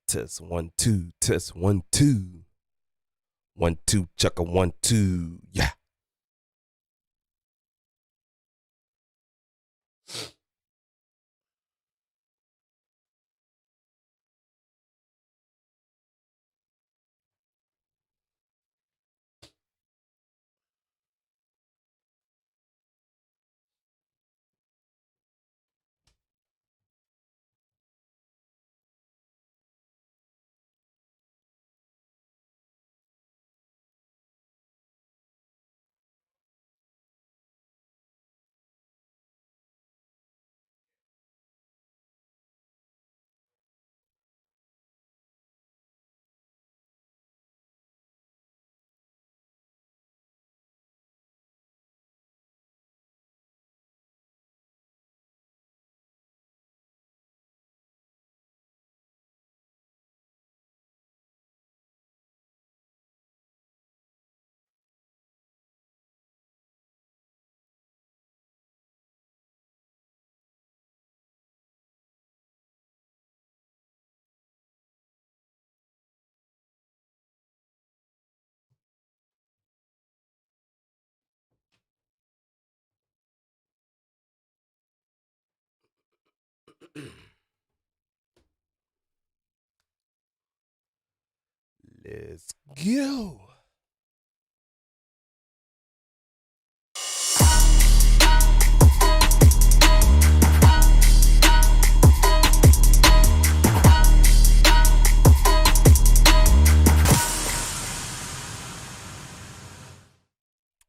Test. 1, 2, test 1, 2. 1, 2, chuck a 1, 2. Yeah. Let's go.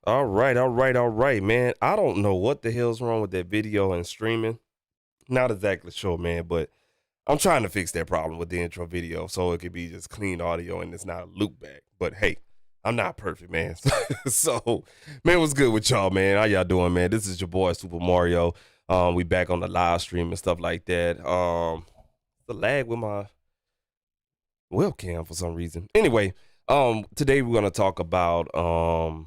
All right, man. I don't know what the hell's wrong with that video and streaming. Not exactly sure, man, but I'm trying to fix that problem with the intro video so it could be just clean audio and it's not a loop back. But hey, I'm not perfect, man. So, man, what's good with y'all, man? How y'all doing, man? This is your boy Super Mario. We back on the live stream and stuff like that. The lag with my webcam for some reason. Anyway, today we're gonna talk about we're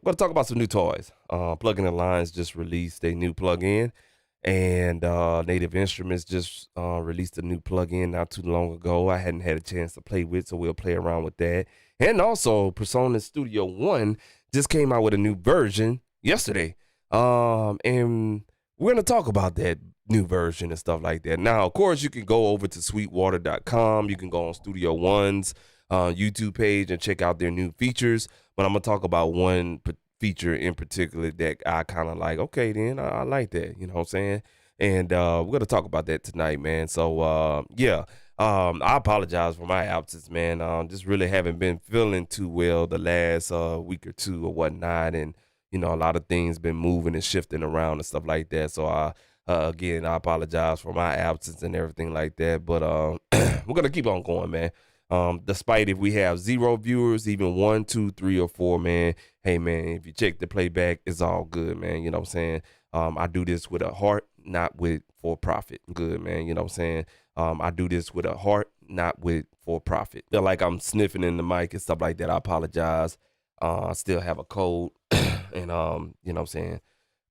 gonna talk about some new toys. Plugin Alliance just released a new plugin, and Native Instruments just released a new plugin not too long ago. I hadn't had a chance to play with, so we'll play around with that. And also, Persona Studio One just came out with a new version yesterday, and we're gonna talk about that new version and stuff like that. Now, of course, you can go over to sweetwater.com. You can go on Studio One's YouTube page and check out their new features. But I'm gonna talk about one feature in particular that I kind of like. Okay, then I like that. You know what I'm saying? And we're gonna talk about that tonight, man. So yeah, I apologize for my absence, man. Just really haven't been feeling too well the last week or two or whatnot, and a lot of things been moving and shifting around and stuff like that. So again, I apologize for my absence and everything like that. But we're gonna keep on going, man. Despite if we have 0 viewers, even 1, 2, 3, or 4, man, hey, man, if you check the playback, it's all good, man. You know what I'm saying? I do this with a heart, not with for profit. Good, man. You know what I'm saying? I do this with a heart, not with for profit. Feel like I'm sniffing in the mic and stuff like that. I apologize. I still have a cold and, you know what I'm saying?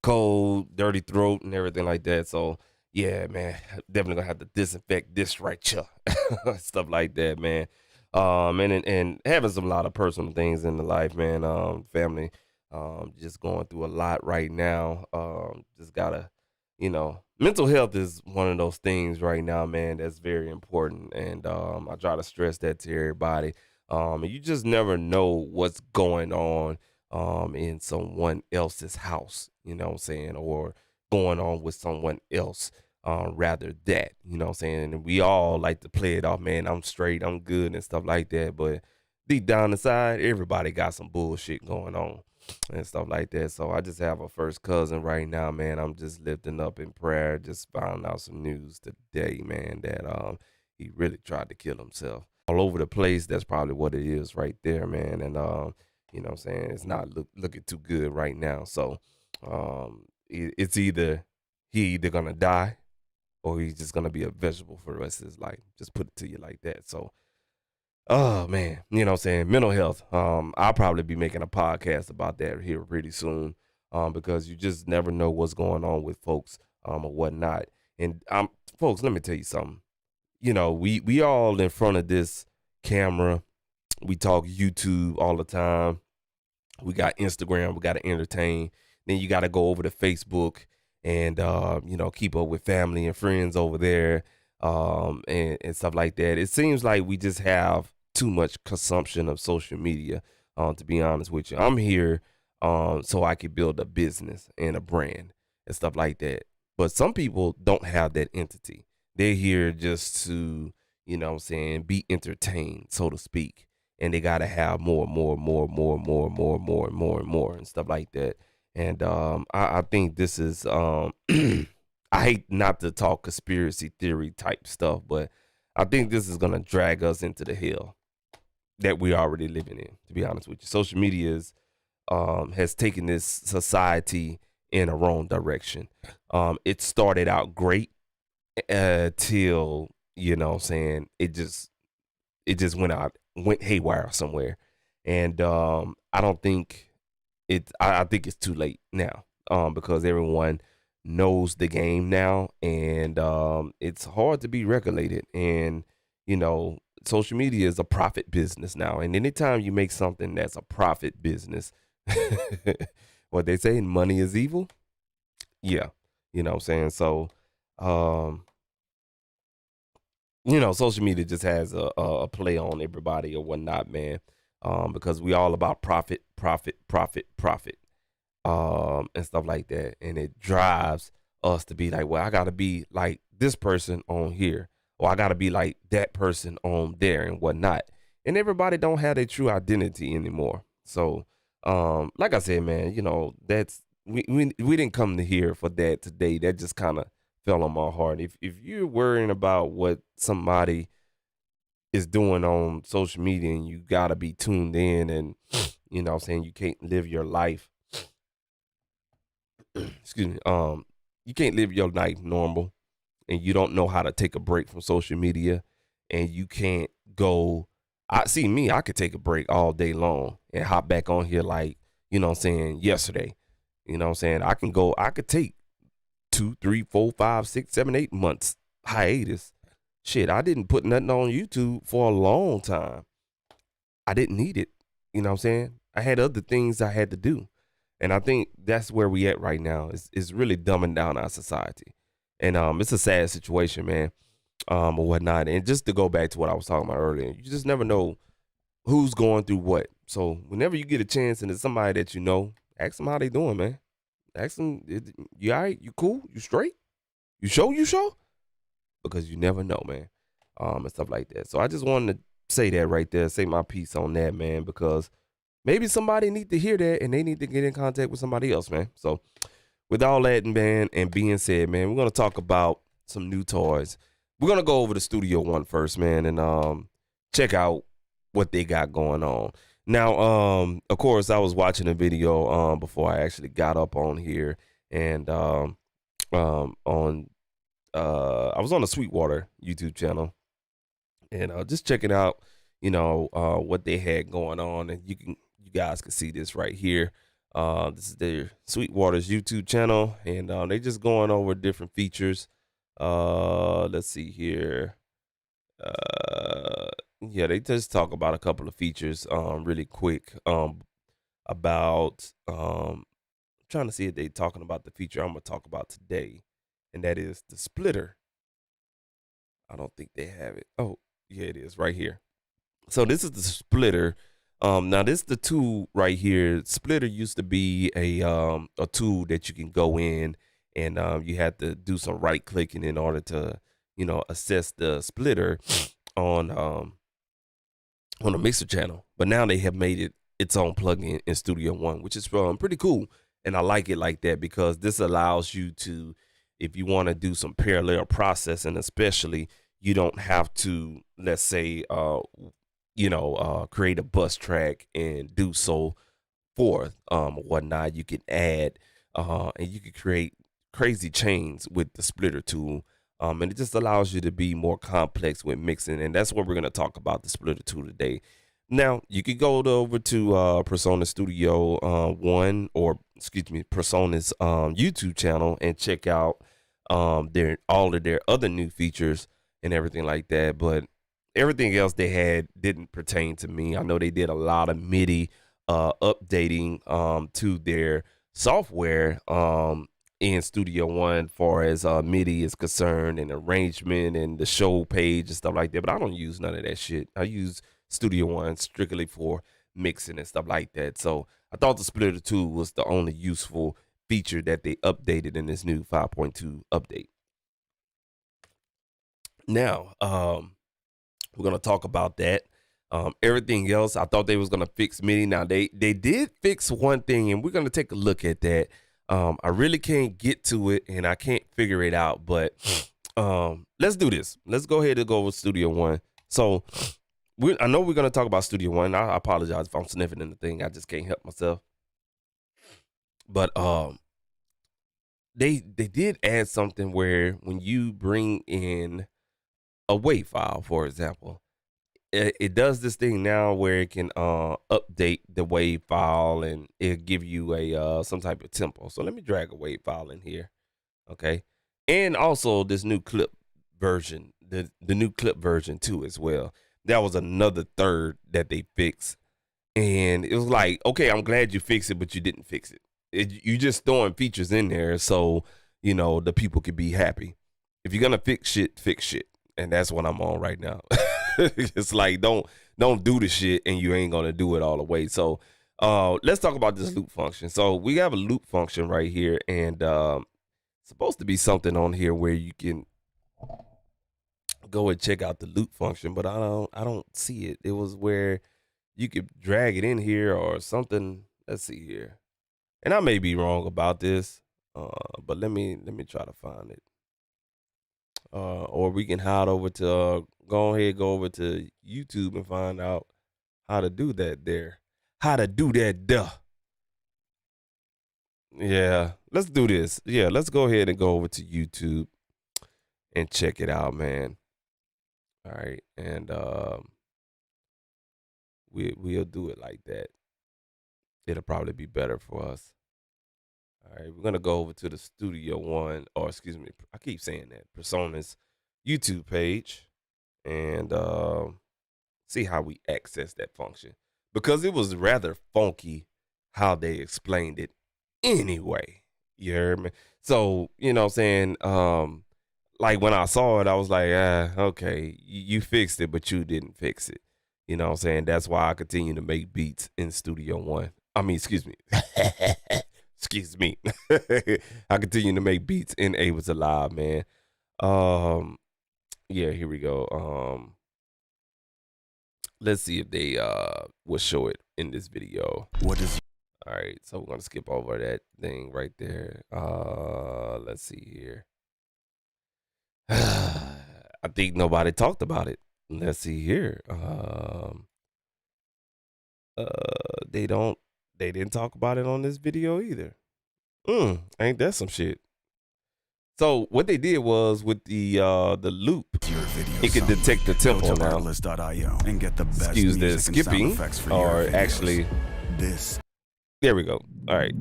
Cold, dirty throat and everything like that. So, yeah, man, definitely gonna have to disinfect this right here. Stuff like that, man. And having some lot of personal things in the life, man. Family, just going through a lot right now. Just gotta, mental health is one of those things right now, man, that's very important. And I try to stress that to everybody. And you just never know what's going on in someone else's house, you know what I'm saying, or going on with someone else. Rather that, you know what I'm saying? And we all like to play it off, man, I'm straight, I'm good and stuff like that. But deep down inside, everybody got some bullshit going on and stuff like that. So I just have a first cousin right now, man. I'm just lifting up in prayer. Just found out some news today, man, that he really tried to kill himself. All over the place, that's probably what it is right there, man. And you know what I'm saying? It's not looking too good right now. So it's either he either gonna die or he's just gonna be a vegetable for the rest of his life. Just put it to you like that. So, oh man, you know what I'm saying? Mental health. I'll probably be making a podcast about that here pretty soon. Because you just never know what's going on with folks or whatnot. And folks, let me tell you something. You know, we all in front of this camera. We talk YouTube all the time. We got Instagram. We got to entertain. Then you got to go over to Facebook and keep up with family and friends over there, and stuff like that. It seems like we just have too much consumption of social media. To be honest with you, I'm here so I can build a business and a brand and stuff like that. But some people don't have that entity. They're here just to, be entertained, so to speak. And they gotta have more and stuff like that. And I think this is I hate not to talk conspiracy theory type stuff, but I think this is gonna drag us into the hell that we're already living in, to be honest with you. Social media has taken this society in a wrong direction. It started out great till, it just went haywire somewhere. And I don't think I think it's too late now, because everyone knows the game now, and it's hard to be regulated. And social media is a profit business now, and anytime you make something that's a profit business, what they say, money is evil. Yeah, what I'm saying. So um social media just has a play on everybody or whatnot, man. Because we all about profit, profit, profit, profit, and stuff like that. And it drives us to be like, well, I gotta be like this person on here, or I gotta be like that person on there and whatnot. And everybody don't have their true identity anymore. So, like I said, man, that's we didn't come to here for that today. That just kind of fell on my heart. If you're worrying about what somebody is doing on social media, and you gotta be tuned in, and what I'm saying, you can't live your life excuse me, you can't live your life normal, and you don't know how to take a break from social media, and you can't go. I see me, I could take a break all day long and hop back on here like, what I'm saying, yesterday. What I'm saying? I could take 2, 3, 4, 5, 6, 7, 8 months hiatus. Shit, I didn't put nothing on YouTube for a long time. I didn't need it. You know what I'm saying? I had other things I had to do. And I think that's where we at right now. Is really dumbing down our society. And it's a sad situation, man. Or whatnot. And just to go back to what I was talking about earlier, you just never know who's going through what. So whenever you get a chance and it's somebody that you know, ask them how they doing, man. Ask them, you all right? You cool? You straight? You sure? Because you never know, man. And stuff like that. So I just wanted to say that right there, say my piece on that, man, because maybe somebody need to hear that, and they need to get in contact with somebody else, man. So with all that, man, and being said, man, we're going to talk about some new toys. We're going to go over to Studio One first, man, and check out what they got going on. Now, of course, I was watching a video before I actually got up on here, and I was on the Sweetwater YouTube channel, and just checking out, what they had going on, and you guys can see this right here. This is their Sweetwater's YouTube channel, and they just going over different features. Let's see here. Yeah, they just talk about a couple of features really quick about trying to see if they talking about the feature I'm gonna talk about today, and that is the splitter. I don't think they have it. Oh, yeah, it is right here. So this is the splitter. Now this is the tool right here. Splitter used to be a tool that you can go in, and you had to do some right clicking in order to assess the splitter on a mixer channel. But now they have made it its own plugin in Studio One, which is pretty cool, and I like it like that because this allows you to, if you want to do some parallel processing, especially, you don't have to, let's say, create a bus track and do so forth, whatnot. You can add, and you can create crazy chains with the splitter tool. And it just allows you to be more complex with mixing. And that's what we're going to talk about, the splitter tool today. Now, you can go over to Persona Studio One, or excuse me, Persona's YouTube channel, and check out all of their other new features and everything like that. But everything else they had didn't pertain to me. I know they did a lot of MIDI updating to their software in Studio One, far as MIDI is concerned, and arrangement and the show page and stuff like that. But I don't use none of that shit. I use Studio One strictly for mixing and stuff like that. So I thought the splitter tool was the only useful feature that they updated in this new 5.2 update. Now, we're gonna talk about that. Everything else, I thought they was gonna fix MIDI. Now they did fix one thing, and we're gonna take a look at that. I really can't get to it, and I can't figure it out. But let's do this. Let's go ahead and go with Studio One. So I know we're gonna talk about Studio One. I apologize if I'm sniffing in the thing. I just can't help myself. But they did add something where when you bring in a WAV file, for example, it does this thing now where it can update the WAV file, and it'll give you a some type of tempo. So let me drag a WAV file in here, okay? And also this new clip version, the new clip version too as well. That was another third that they fixed, and it was like, okay, I'm glad you fixed it, but you didn't fix it. You just throwing features in there so you know the people could be happy. If you're gonna fix shit, and that's what I'm on right now. It's like don't do the shit and you ain't gonna do it all the way. So let's talk about this loop function. So we have a loop function right here, and supposed to be something on here where you can go and check out the loop function, but I don't see it. It was where you could drag it in here or something. Let's see here, and I may be wrong about this, but let me try to find it. Or we can go over to YouTube and find out how to do that there. How to do that, Yeah, let's do this. Yeah, let's go ahead and go over to YouTube and check it out, man. All right, and we'll do it like that. It'll probably be better for us. All right, we're gonna go over to the Studio One, or excuse me, I keep saying that, Persona's YouTube page, and see how we access that function, because it was rather funky how they explained it anyway. You heard me? So, you know what I'm saying? Like when I saw it, I was like, okay, you fixed it, but you didn't fix it. You know what I'm saying? That's why I continue to make beats in Studio One. I mean, excuse me. Excuse me. I continue to make beats in Ableton Live, man. Yeah, here we go. Let's see if they will show it in this video. All right, so we're gonna skip over that thing right there. Let's see here. I think nobody talked about it. Let's see here. They didn't talk about it on this video either. Ain't that some shit? So what they did was with the loop, it could detect the tempo now. And get the best excuse the music and sound skipping, effects for or your videos. actually, This. there we go. All right,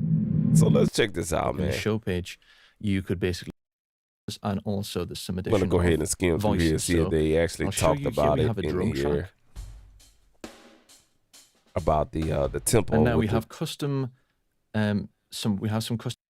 so let's check this out, On man. the show page, you could basically, and also there's some I'm additional gonna go ahead and skim through here and voices. see if So they actually I'll show talked you here. about We it have a in drum here. track. About the tempo. And now with we the- have custom, we have some custom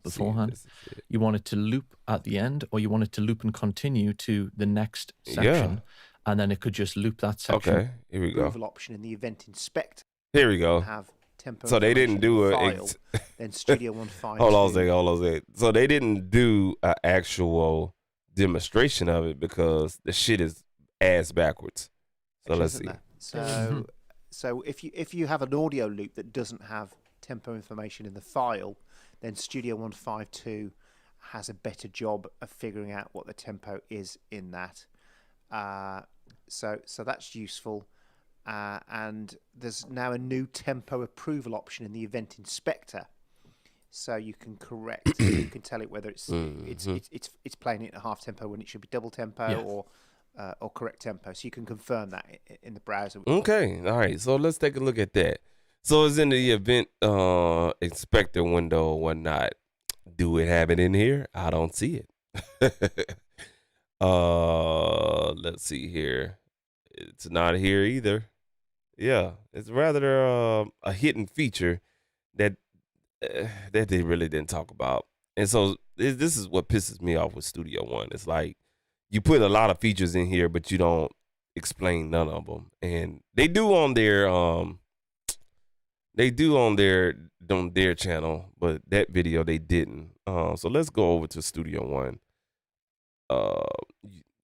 let's see if beforehand. this is it. You want it to loop at the end, or you want it to loop and continue to the next section, and then it could just loop that section. Okay, here we go. Approval option in the event inspector. Here we go. Have tempo. So they didn't do file, then Studio One file. Hold on a second. So they didn't do an actual demonstration of it because the shit is ass backwards. So let's see. So if you have an audio loop that doesn't have tempo information in the file, then Studio 152 has a better job of figuring out what the tempo is in that. So that's useful. And there's now a new tempo approval option in the event inspector, so you can correct. You can tell it whether it's playing it at half tempo when it should be double tempo, or correct tempo. So you can confirm that in the browser. Okay, all right. So let's take a look at that. So it's in the event inspector window or whatnot. Do it have it in here? I don't see it. Let's see here. It's not here either. Yeah, it's rather a hidden feature that that they really didn't talk about. And so this is what pisses me off with Studio One. It's like you put a lot of features in here, but you don't explain none of them. And they do on their channel, but that video they didn't. So let's go over to Studio One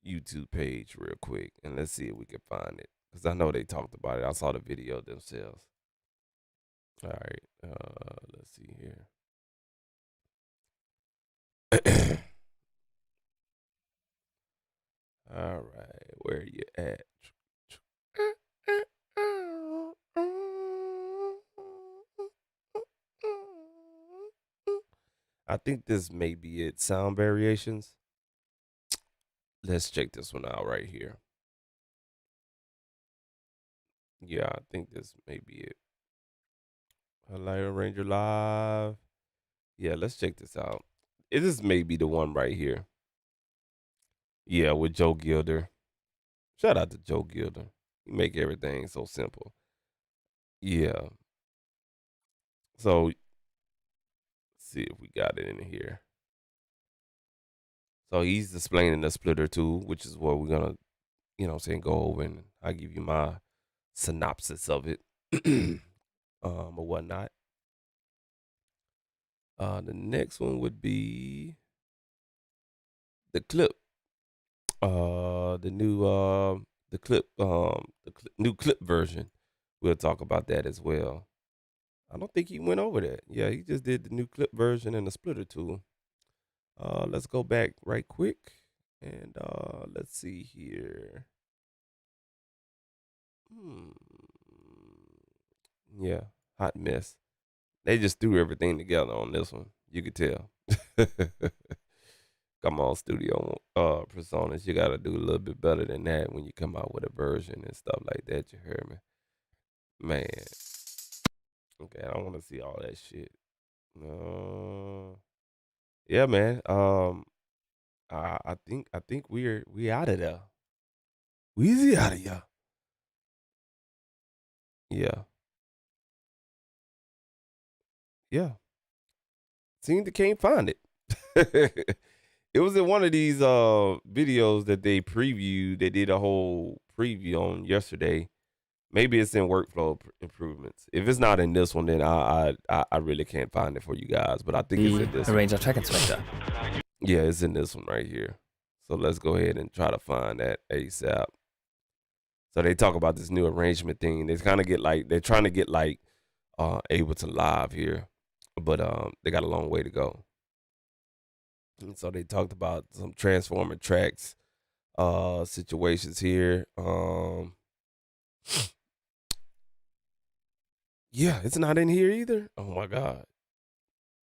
YouTube page real quick, and let's see if we can find it, because I know they talked about it. I saw the video themselves. All right, let's see here. All right, where you at? I think this may be it. Sound variations. Let's check this one out right here. Yeah, I think this may be it. Highlight Arranger Live. Yeah, let's check this out. This may be the one right here. Yeah, with Joe Gilder. Shout out to Joe Gilder. He make everything so simple. Yeah. So, let's see if we got it in here. So he's displaying the splitter tool, which is what we're gonna, go over, and I'll give you my synopsis of it, or whatnot. The next one would be the clip. The new new clip version. We'll talk about that as well. I don't think he went over that. Yeah, he just did the new clip version and the splitter tool. Let's go back right quick, and let's see here. Yeah, hot mess. They just threw everything together on this one. You could tell. Come on, studio personas. You got to do a little bit better than that when you come out with a version and stuff like that. You heard me? Man. Okay, I don't want to see all that shit. Yeah, man. I think we out of there. Weezy out of here. Yeah. Yeah. Seemed to can't find it. It was in one of these videos that they previewed. They did a whole preview on yesterday. Maybe it's in workflow improvements. If it's not in this one, then I really can't find it for you guys. But I think it's in this one. Arranger track inspector. Yeah, it's in this one right here. So let's go ahead and try to find that ASAP. So they talk about this new arrangement thing. They're trying to get Ableton Live here, but they got a long way to go. And so they talked about some transformer tracks situations here. Yeah, it's not in here either. Oh my God.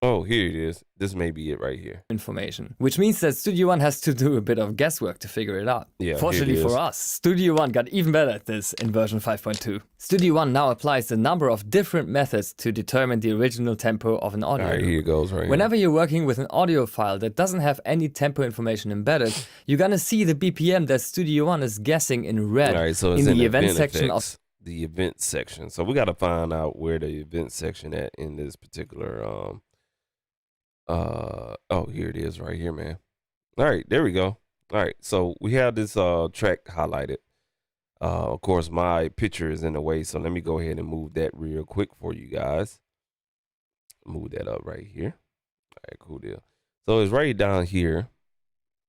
Oh, here it is. This may be it right here. Information, which means that Studio One has to do a bit of guesswork to figure it out. Yeah, fortunately for us, Studio One got even better at this in version 5.2. Studio One now applies a number of different methods to determine the original tempo of an audio. All right, loop. here it goes right Whenever you're working with an audio file that doesn't have any tempo information embedded, you're gonna see the BPM that Studio One is guessing in red. All right, so it's in the event section effects, the event section. So we got to find out where the event section at in this particular oh, here it is right here, man. All right, there we go. All right, so we have this track highlighted. Of course, my picture is in the way, so let me go ahead and move that real quick for you guys. Move that up right here. All right, cool deal. So it's right down here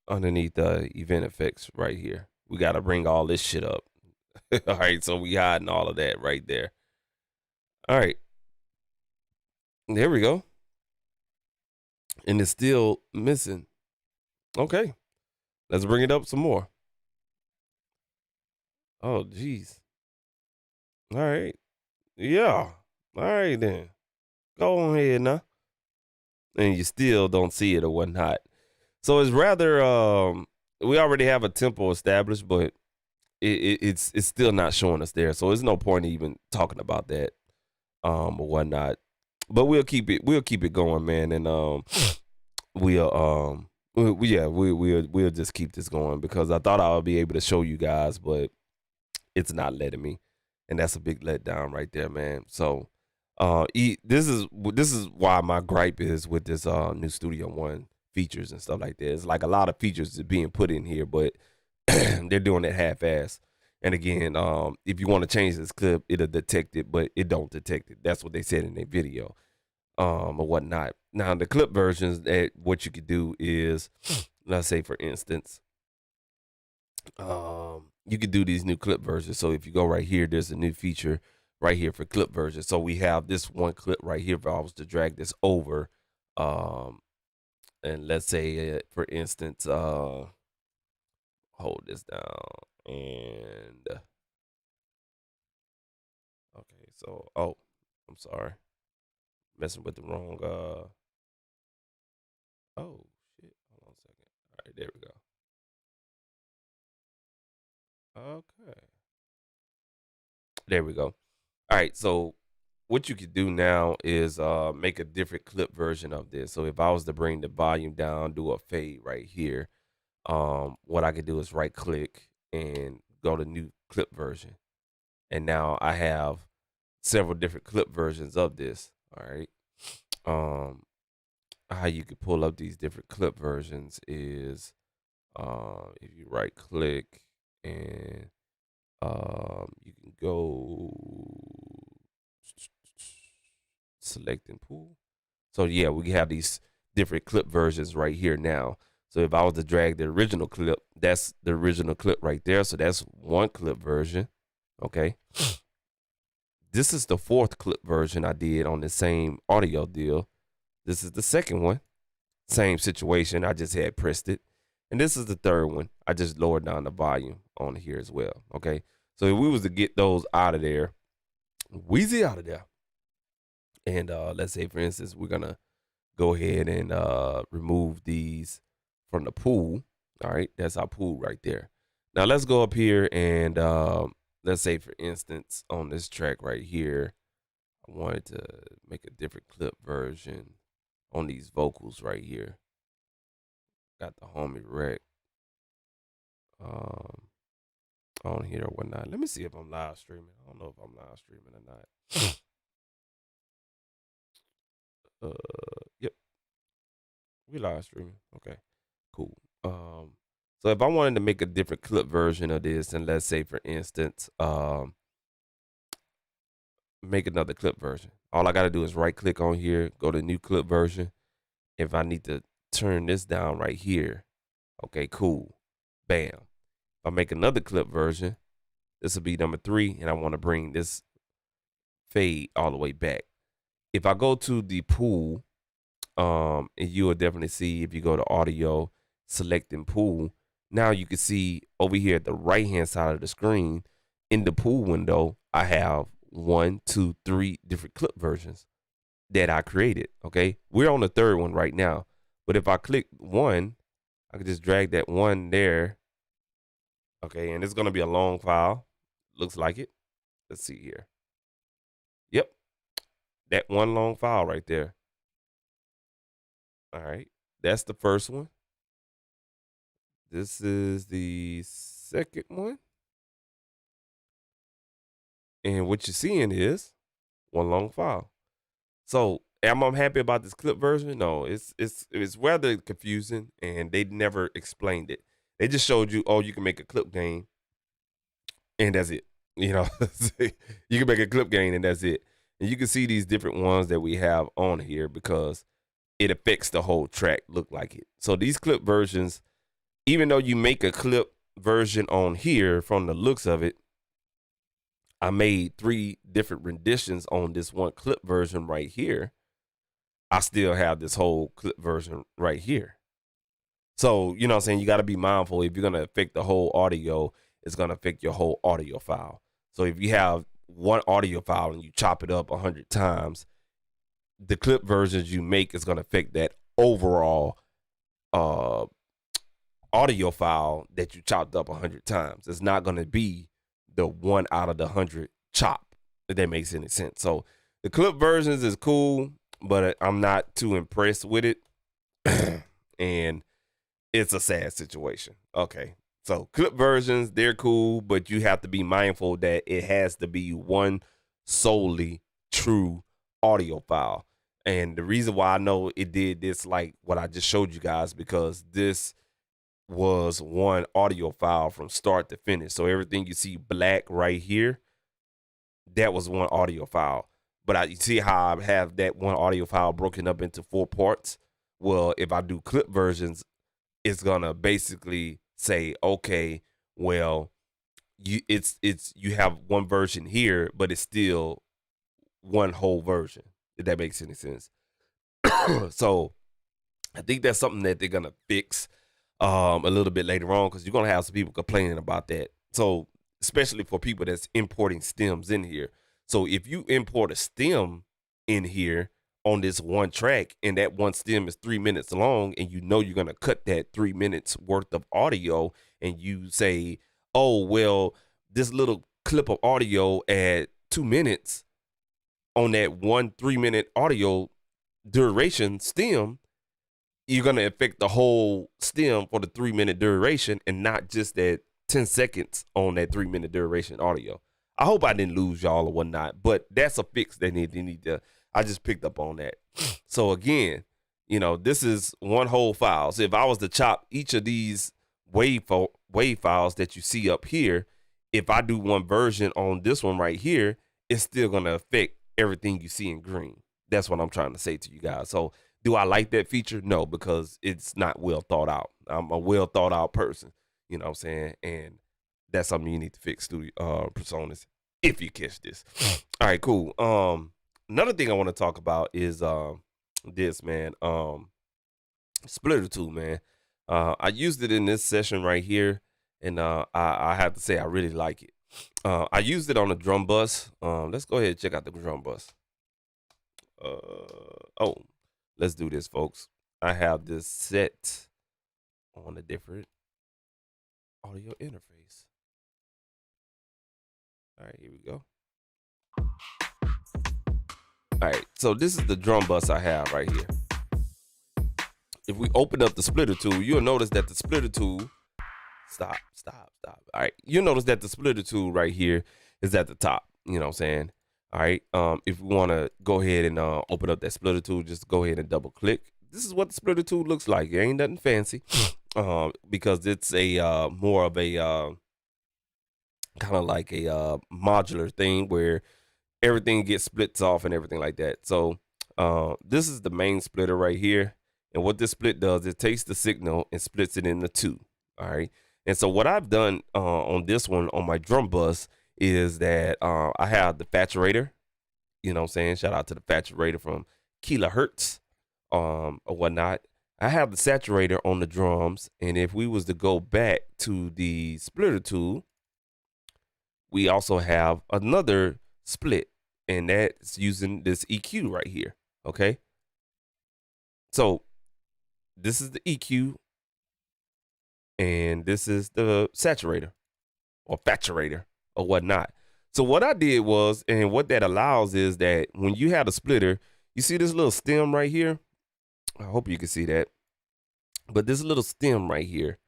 underneath the event effects right here. We got to bring all this shit up. All right, so we hiding all of that right there. All right. There we go. And it's still missing. Okay. Let's bring it up some more. Oh, geez. All right. Yeah. All right, then. Go on ahead now. And you still don't see it or whatnot. So it's rather, we already have a tempo established, but it's still not showing us there. So there's no point even talking about that or whatnot. But we'll keep it going, man, and we'll we'll just keep this going because I thought I would be able to show you guys, but it's not letting me, and that's a big letdown right there, man. So, this is why my gripe is with this new Studio One features and stuff like that. It's like a lot of features is being put in here, but they're doing it half-ass. And again, if you want to change this clip, it'll detect it, but it don't detect it. That's what they said in their video, or whatnot. Now, the clip versions, that what you could do is, let's say for instance, you could do these new clip versions. So if you go right here, there's a new feature right here for clip versions. So we have this one clip right here. If I was to drag this over, and let's say, for instance, hold this down and okay. So, oh, I'm sorry, messing with the wrong. Oh shit! Hold on a second. All right, there we go. Okay, there we go. All right, so what you could do now is make a different clip version of this. So if I was to bring the volume down, do a fade right here, what I could do is right click and go to new clip version. And now I have several different clip versions of this. All right. How you could pull up these different clip versions is if you right click and you can go select and pull. So yeah, we have these different clip versions right here now. So if I was to drag the original clip, that's the original clip right there. So that's one clip version. Okay. This is the fourth clip version I did on the same audio deal. This is the second one. Same situation. I just had pressed it. And this is the third one. I just lowered down the volume on here as well. Okay. So if we was to get those out of there, wheezy out of there. And let's say, for instance, we're going to go ahead and remove these from the pool. All right. That's our pool right there. Now let's go up here and let's say, for instance, on this track right here, I wanted to make a different clip version on these vocals right here. Got the homie wreck on here or whatnot. Let me see if I'm live streaming. I don't know if I'm live streaming or not. Yep, we live streaming. Okay, cool. So if I wanted to make a different clip version of this, and let's say, for instance, make another clip version. All I got to do is right click on here, go to new clip version. If I need to turn this down right here, okay, cool. Bam. If I make another clip version, this will be number 3, and I want to bring this fade all the way back. If I go to the pool, and you will definitely see if you go to audio, selecting pool, now you can see over here at the right hand side of the screen in the pool window, I have 1, 2, 3 different clip versions that I created. Okay, we're on the third one right now, but if I click one, I can just drag that one there. Okay, and it's gonna be a long file. Looks like it. Let's see here. Yep, that one long file right there. All right, that's the first one. This is the second one. And what you're seeing is one long file. So am I happy about this clip version? No, it's rather confusing, and they never explained it. They just showed you, oh, you can make a clip gain, and that's it. You know, you can make a clip gain, and that's it. And you can see these different ones that we have on here because it affects the whole track look like it. So these clip versions, even though you make a clip version on here from the looks of it, I made 3 different renditions on this one clip version right here. I still have this whole clip version right here. So, you know what I'm saying? You got to be mindful. If you're going to affect the whole audio, it's going to affect your whole audio file. So if you have one audio file and you chop it up 100 times, the clip versions you make is going to affect that overall audio file that you chopped up 100 times. It's not going to be the 1 out of the 100 chop, if that makes any sense. So the clip versions is cool, but I'm not too impressed with it. And it's a sad situation. Okay. So clip versions, they're cool, but you have to be mindful that it has to be one solely true audio file. And the reason why I know it did this, like what I just showed you guys, because this was one audio file from start to finish. So everything you see black right here, that was one audio file. But you see how I have that one audio file broken up into 4 parts? Well, if I do clip versions, it's gonna basically say, okay, well, you have one version here, but it's still one whole version, if that makes any sense. So I think that's something that they're gonna fix a little bit later on, because you're gonna have some people complaining about that. So especially for people that's importing stems in here. So if you import a stem in here on this one track, and that one stem is 3 minutes long, and you know you're gonna cut that 3 minutes worth of audio, and you say, oh well, this little clip of audio at 2 minutes on that 3 minute audio duration stem, you're gonna affect the whole stem for the 3 minute duration, and not just that 10 seconds on that 3 minute duration audio. I hope I didn't lose y'all or whatnot, but that's a fix they need to. I just picked up on that. So again, you know, this is one whole file. So if I was to chop each of these wave files that you see up here, if I do one version on this one right here, it's still gonna affect everything you see in green. That's what I'm trying to say to you guys. So do I like that feature? No, because it's not well thought out. I'm a well thought out person, you know what I'm saying? And that's something you need to fix, personas, if you catch this. All right, cool. Another thing I want to talk about is this, man. Splitter tool, man. I used it in this session right here, and I have to say I really like it. I used it on a drum bus. Let's go ahead and check out the drum bus. Let's do this, folks. I have this set on a different audio interface. All right, here we go. All right, so this is the drum bus I have right here. If we open up the splitter tool, you'll notice that the splitter tool, stop. All right, you'll notice that the splitter tool right here is at the top, you know what I'm saying? All right, if we want to go ahead and open up that splitter tool, just go ahead and double click. This is what the splitter tool looks like. It ain't nothing fancy, because it's a more of a kind of like a modular thing where everything gets splits off and everything like that. So this is the main splitter right here. And what this split does, it takes the signal and splits it into 2. All right. And so what I've done on this one, on my drum bus, is that I have the Faturator, you know what I'm saying? Shout out to the Faturator from Kilohertz or whatnot. I have the saturator on the drums. And if we was to go back to the splitter tool, we also have another split, and that's using this EQ right here. Okay. So this is the EQ, and this is the saturator or Faturator or whatnot. So what I did was, and what that allows is that when you have a splitter, you see this little stem right here. I hope you can see that. But this little stem right here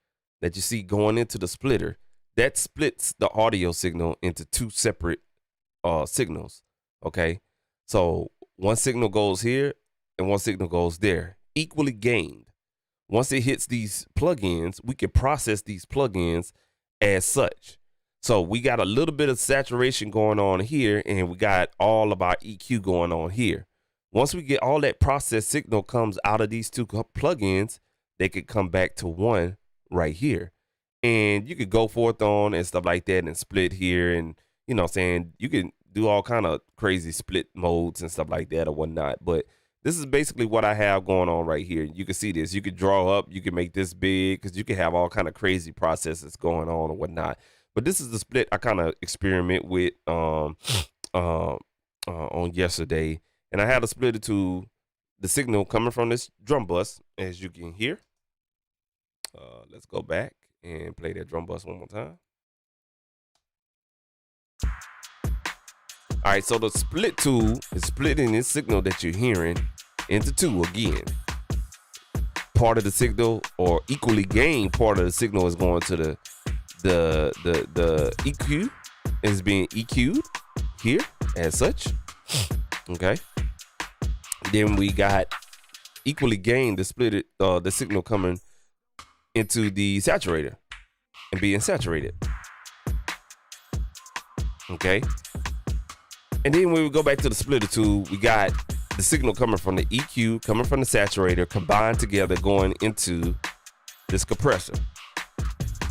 that you see going into the splitter, that splits the audio signal into 2 separate signals. Okay. So one signal goes here and one signal goes there, equally gained. Once it hits these plugins, we can process these plugins as such. So we got a little bit of saturation going on here, and we got all of our EQ going on here. Once we get all that processed signal comes out of these 2 plugins, they could come back to one right here. And you could go forth on and stuff like that and split here. And, you know what I'm saying, you can do all kind of crazy split modes and stuff like that or whatnot. But this is basically what I have going on right here. You can see this. You could draw up. You can make this big, because you can have all kind of crazy processes going on or whatnot. But this is the split I kind of experiment with on yesterday. And I had a splitter to the signal coming from this drum bus, as you can hear. Let's go back and play that drum bus one more time. All right, so the split tool is splitting this signal that you're hearing into 2 again. part of the signal, or equally gain part of the signal, is going to the EQ, is being EQ'd here as such. Okay. Then we got equally gain, the split the signal coming into the saturator and being saturated. Okay. And then when we go back to the splitter tool, we got the signal coming from the EQ, coming from the saturator, combined together, going into this compressor,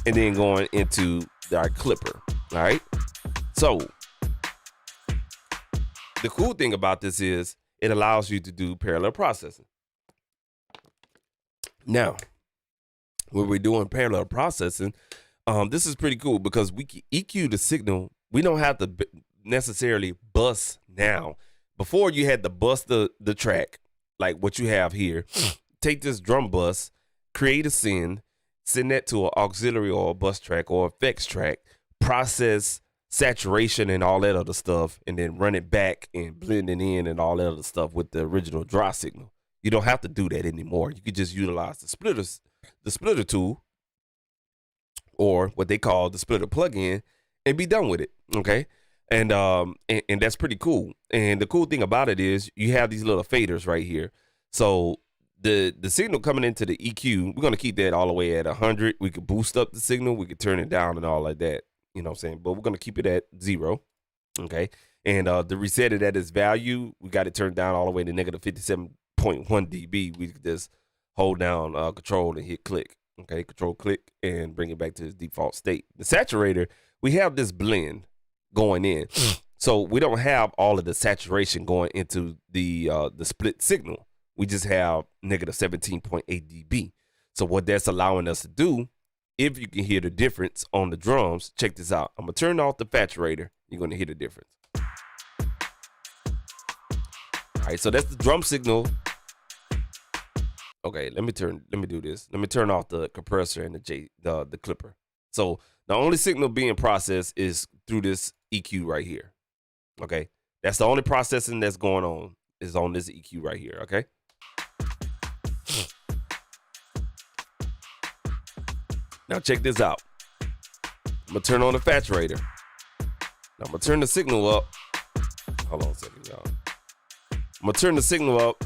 and then going into our clipper. All right. So the cool thing about this is it allows you to do parallel processing. Now, when we're doing parallel processing, this is pretty cool because we can EQ the signal. We don't have to necessarily bus now. Before, you had to bus the track, like what you have here. Take this drum bus, create a send that to an auxiliary or a bus track or effects track, process saturation and all that other stuff, and then run it back and blend it in and all that other stuff with the original dry signal. You don't have to do that anymore. You could just utilize the splitter tool, or what they call the splitter plugin, and be done with it. Okay. And that's pretty cool. And the cool thing about it is you have these little faders right here. So the signal coming into the EQ, we're going to keep that all the way at 100. We could boost up the signal. We could turn it down and all like that. You know what I'm saying? But we're going to keep it at 0. Okay. And to reset it at its value, we got it turned down all the way to negative 57.1 dB. We could just hold down control and hit click. Okay. Control click and bring it back to its default state. The saturator, we have this blend going in. So we don't have all of the saturation going into the split signal. We just have negative 17.8 dB. So what that's allowing us to do, if you can hear the difference on the drums, check this out. I'm going to turn off the saturator. You're going to hear the difference. All right, so that's the drum signal. Okay, let me do this. Let me turn off the compressor and the clipper. So the only signal being processed is through this EQ right here. Okay, that's the only processing that's going on is on this EQ right here. Okay. Now check this out. I'm gonna turn on the saturator. Now I'm gonna turn the signal up. Hold on a second, y'all. I'm gonna turn the signal up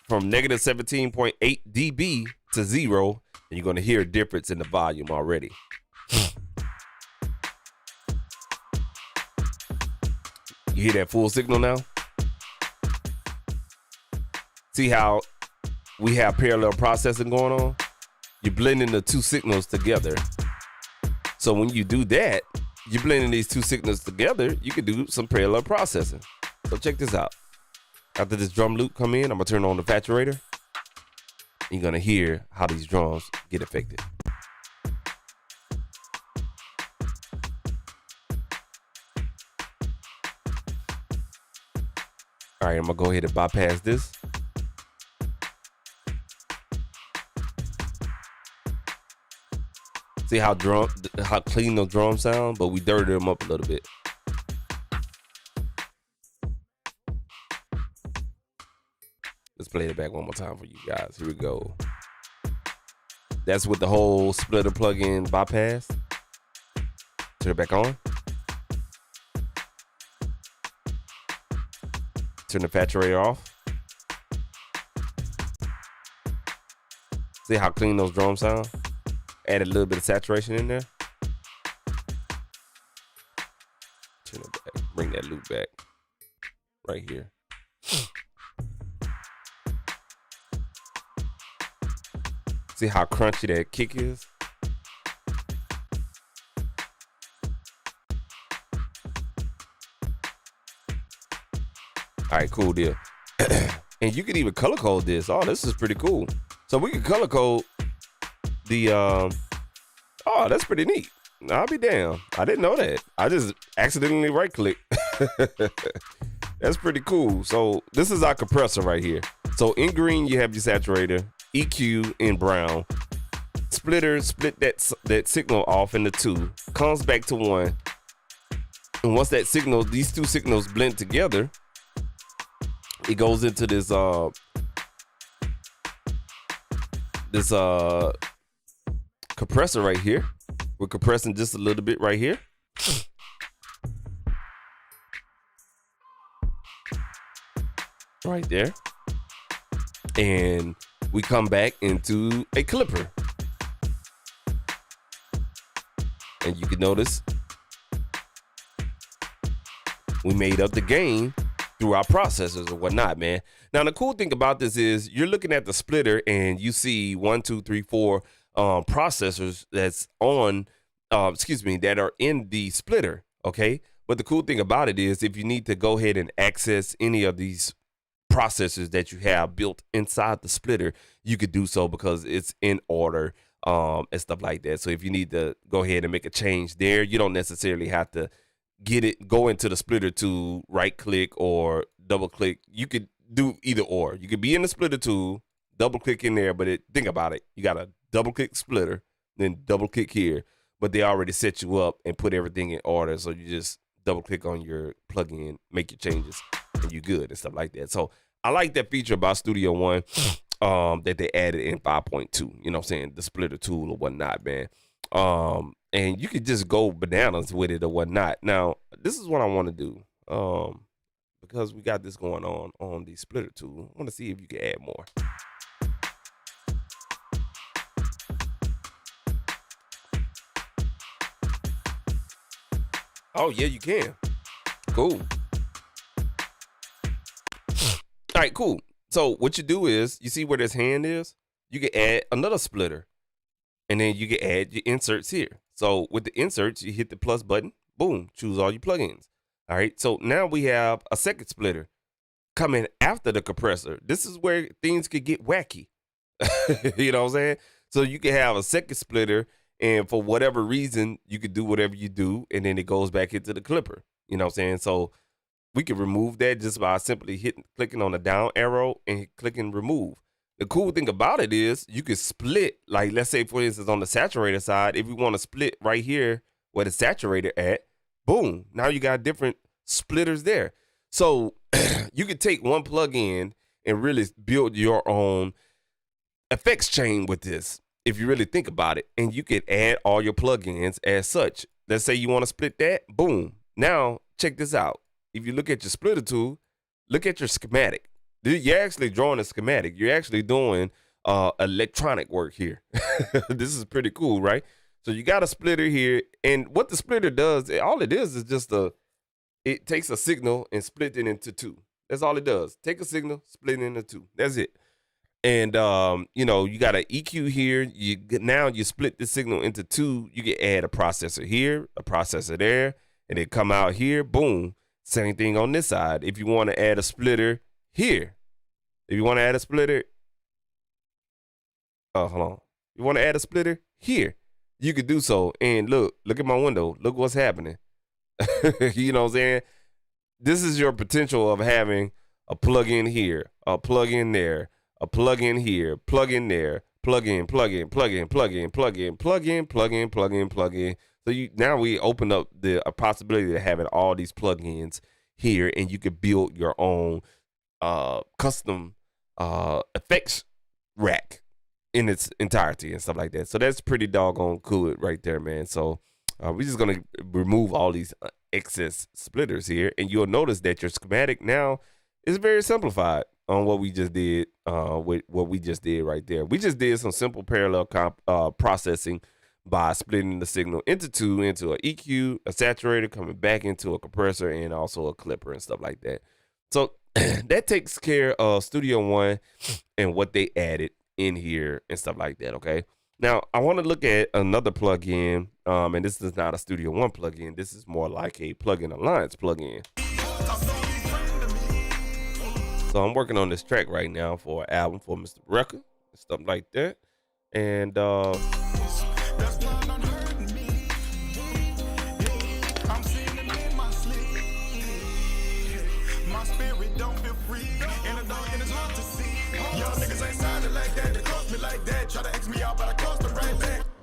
from negative 17.8 dB to 0, and you're gonna hear a difference in the volume already. You hear that full signal now? See how we have parallel processing going on? You're blending the two signals together. So when you do that, you're blending these two signals together, you can do some parallel processing. So check this out. After this drum loop come in, I'm gonna turn on the saturator. You're gonna hear how these drums get affected. All right, I'm gonna go ahead and bypass this. See how clean those drums sound, but we dirtied them up a little bit. Let's play it back one more time for you guys. Here we go. That's with the whole splitter plugin bypass. Turn it back on. Turn the saturator off. See how clean those drums sound? Add a little bit of saturation in there. Turn it back. Bring that loop back. Right here. See how crunchy that kick is? All right, cool deal. And you can even color code this. Oh, this is pretty cool. So we can color code the oh, that's pretty neat. I'll be damned. I didn't know that. I just accidentally right click. That's pretty cool. So this is our compressor right here. So in green you have your saturator, EQ in brown. Splitter split that signal off into 2, comes back to 1. And once that signal, these two signals blend together, it goes into this this compressor right here. We're compressing just a little bit right here. Right there. And we come back into a clipper. And you can notice we made up the gain through our processors or whatnot, man. Now, the cool thing about this is you're looking at the splitter and you see 1, 2, 3, 4 processors that's on, that are in the splitter, okay? But the cool thing about it is if you need to go ahead and access any of these processors that you have built inside the splitter, you could do so because it's in order and stuff like that. So if you need to go ahead and make a change there, you don't necessarily have to go into the splitter tool, right click or double click. You could do either or. You could be in the splitter tool, double click in there, but think about it. You got to double click splitter, then double click here, but they already set you up and put everything in order. So you just double click on your plugin, make your changes, and you're good and stuff like that. So I like that feature about Studio One that they added in 5.2, you know what I'm saying? The splitter tool or whatnot, man. And you could just go bananas with it or whatnot. Now, this is what I want to do. Because we got this going on the splitter tool. I want to see if you can add more. Oh, yeah, you can. Cool. All right, cool. So what you do is, you see where this hand is? You can add another splitter. And then you can add your inserts here. So with the inserts, you hit the plus button. Boom, choose all your plugins. All right, so now we have a second splitter coming after the compressor. This is where things could get wacky. You know what I'm saying? So you can have a second splitter, and for whatever reason, you could do whatever you do, and then it goes back into the clipper. You know what I'm saying? So we can remove that just by simply clicking on the down arrow and clicking remove. The cool thing about it is you can split, like let's say, for instance, on the saturator side, if we want to split right here where the saturator at, boom, now you got different splitters there. So you could take one plugin and really build your own effects chain with this, if you really think about it. And you could add all your plugins as such. Let's say you want to split that, boom. Now, check this out. If you look at your splitter tool, look at your schematic. You're actually drawing a schematic. You're actually doing electronic work here. This is pretty cool, right? So you got a splitter here, and what the splitter does, all it is just it takes a signal and split it into two. That's all it does. Take a signal, split it into two. That's it. And you got an EQ here. Now you split the signal into two. You can add a processor here, a processor there, and it come out here. Boom. Same thing on this side. If you want to add a splitter here. If you want to add a splitter, hold on. You want to add a splitter here, you could do so. And look at my window. Look what's happening. You know what I'm saying? This is your potential of having a plug-in here, a plug-in there, a plug-in here, plug-in there, plug-in, plug-in, plug-in, plug-in, plug-in, plug-in, plug-in, plug-in, plug-in. So now we open up a possibility of having all these plugins here, and you could build your own custom effects rack in its entirety and stuff like that. So that's pretty doggone cool right there, man. So we're just gonna remove all these excess splitters here, and you'll notice that your schematic now is very simplified on what we just did with what we just did right there. We just did some simple parallel processing by splitting the signal into two, into an EQ, a saturator, coming back into a compressor, and also a clipper and stuff like that. So that takes care of Studio One and what they added in here and stuff like that, okay? Now, I want to look at another plugin, and this is not a Studio One plugin. This is more like a Plugin Alliance plugin. So I'm working on this track right now for an album for Mr. Rucker and stuff like that. And all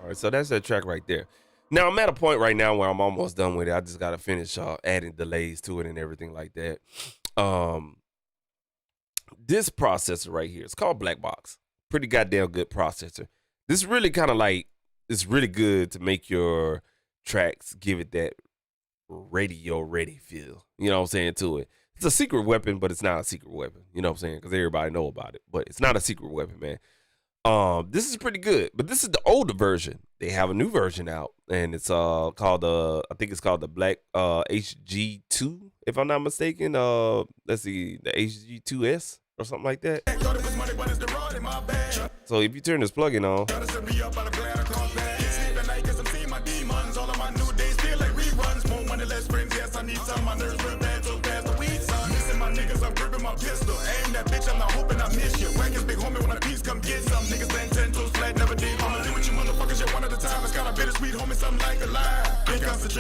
right, so that's that track right there. Now I'm at a point right now where I'm almost done with it. I just gotta finish adding delays to it and everything like that. This processor right here, it's called BlackBox. pretty goddamn good processor. This really kind of like, it's really good to make your tracks give it that radio ready feel. You know what I'm saying, to it. It's a secret weapon, but it's not a secret weapon. You know what I'm saying? Because everybody know about it. But it's not a secret weapon, man. This is pretty good. But this is the older version. They have a new version out. And it's called I think it's called the Black HG2, if I'm not mistaken. Let's see, the HG2S or something like that. So if you turn this plugin on,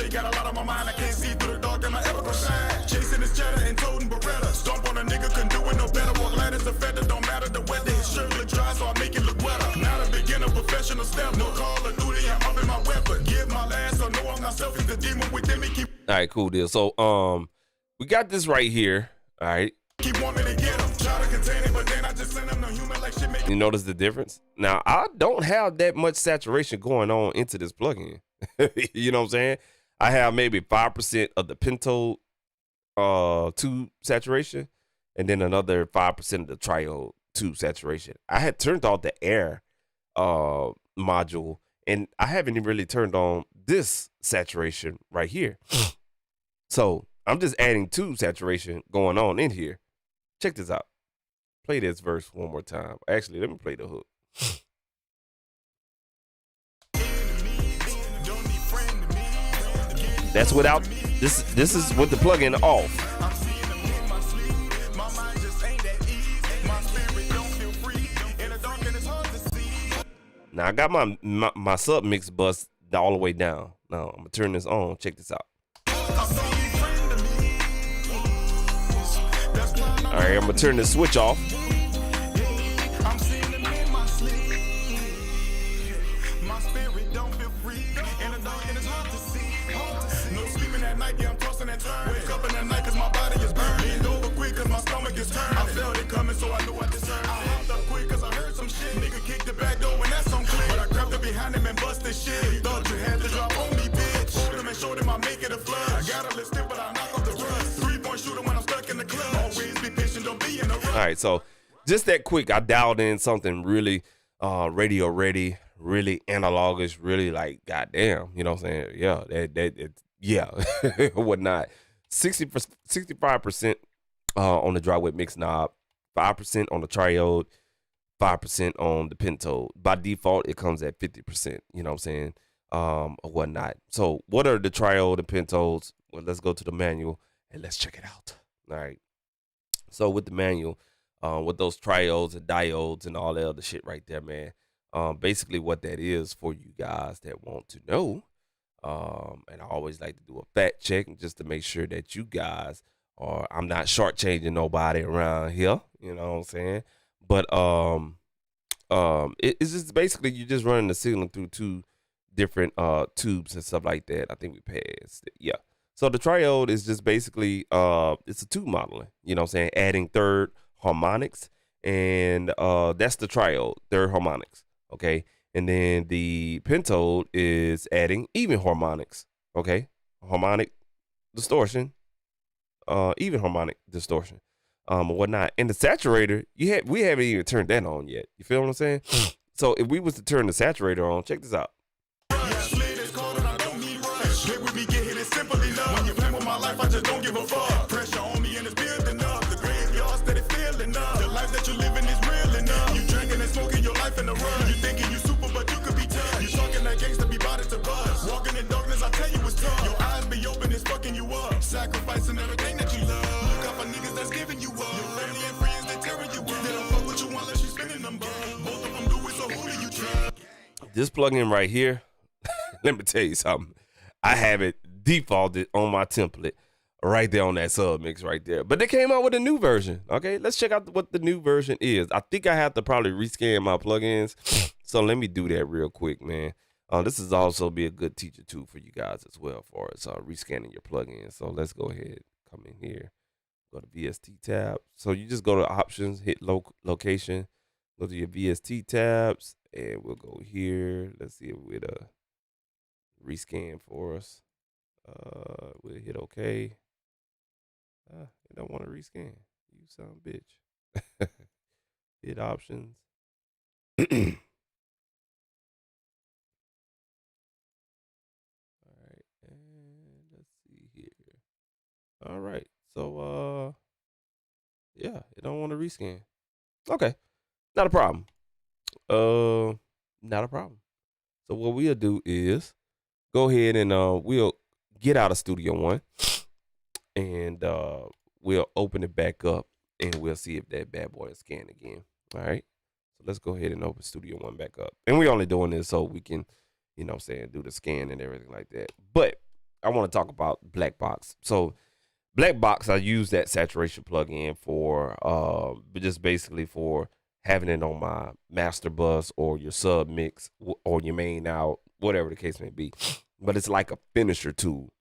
got a lot on my mind, I can't see through the dark, and I ever go shine. Chasing this cheddar and toting Beretta. Stomp on a nigga, couldn't do it no better. Walk light as a feather, don't matter the weather. His shirt look dry, so I make it look wetter. Not a beginner, professional step. No call of duty, I'm up in my weapon. Give my last, so no, I'm not selfish. The demon within me keep. All right, cool deal. So we got this right here. All right. Keep wanting to get him. Try to contain it, but then I just send him no human like shit. You notice the difference? Now, I don't have that much saturation going on into this plugin. You know what I'm saying? I have maybe 5% of the Pentode tube saturation, and then another 5% of the Triode tube saturation. I had turned off the air module, and I haven't even really turned on this saturation right here. So I'm just adding tube saturation going on in here. Check this out. Play this verse one more time. Actually, let me play the hook. That's without this. This is with the plugin off. Now I got my sub mix bus all the way down. Now I'm gonna turn this on. Check this out. All right, I'm gonna turn the switch off. Wake up in the night cause my body is burning. Over quick cause my stomach is turning. I felt it coming so I knew I deserved it. I hopped up quick cause I heard some shit. Nigga kicked the back door when that's on click. But I crept up behind him and busted shit. Thought you had to drop on me, bitch. Hold him and showed him I make it a flood. I got a list but I knock off the rust. 3-point shooter when I'm stuck in the club. Always be patient, don't be in a rush. All right, so just that quick, I dialed in something really radio ready, really analogish, really like goddamn, you know what I'm saying? Yeah, yeah, whatnot. 65% on the dry wet mix knob, 5% on the Triode, 5% on the Pentode. By default, it comes at 50%, you know what I'm saying, or whatnot. So what are the Triode and Pentodes? Well, let's go to the manual and let's check it out. All right. So with the manual, with those Triodes and diodes and all that other shit right there, man, basically what that is for you guys that want to know. And I always like to do a fact check just to make sure that you guys are, I'm not shortchanging nobody around here, you know what I'm saying? But it's just basically you're just running the signal through two different tubes and stuff like that. I think we passed it. Yeah. So the Triode is just basically it's a tube modeling, you know what I'm saying? Adding third harmonics, and that's the Triode, third harmonics, okay? And then the Pentode is adding even harmonics, okay? Harmonic distortion, even harmonic distortion, or whatnot. And the saturator, we haven't even turned that on yet. You feel what I'm saying? So if we was to turn the saturator on, check this out. Sacrificing everything that you love. Look out for niggas that's giving you up. Your family and friends, they tearing you up. They don't fuck with you unless you spending them bucks. Both of them do it, so who do you trust? This plugin right here, let me tell you something. I have it defaulted on my template right there on that sub mix right there. But they came out with a new version. Okay, let's check out what the new version is. I think I have to probably rescan my plugins. So let me do that real quick, man. This is also be a good teacher tool for you guys as well for us rescanning your plugins. So let's go ahead, come in here, go to VST tab. So you just go to options, hit location, Go to your VST tabs, and we'll go here. Let's see if it'll rescan for us. We'll hit OK. It don't want to rescan. You son of a bitch. Hit options. All right, and let's see here. All right, so yeah, it don't want to rescan. Okay, not a problem. Not a problem. So what we'll do is go ahead and we'll get out of Studio One, and we'll open it back up, and we'll see if that bad boy is scanned again. All right. So let's go ahead and open Studio One back up, and we're only doing this so we can, you know, what I'm saying, do the scan and everything like that. But I want to talk about BlackBox. So BlackBox, I use that saturation plugin for just basically for having it on my master bus or your sub mix or your main out, whatever the case may be. But it's like a finisher tool.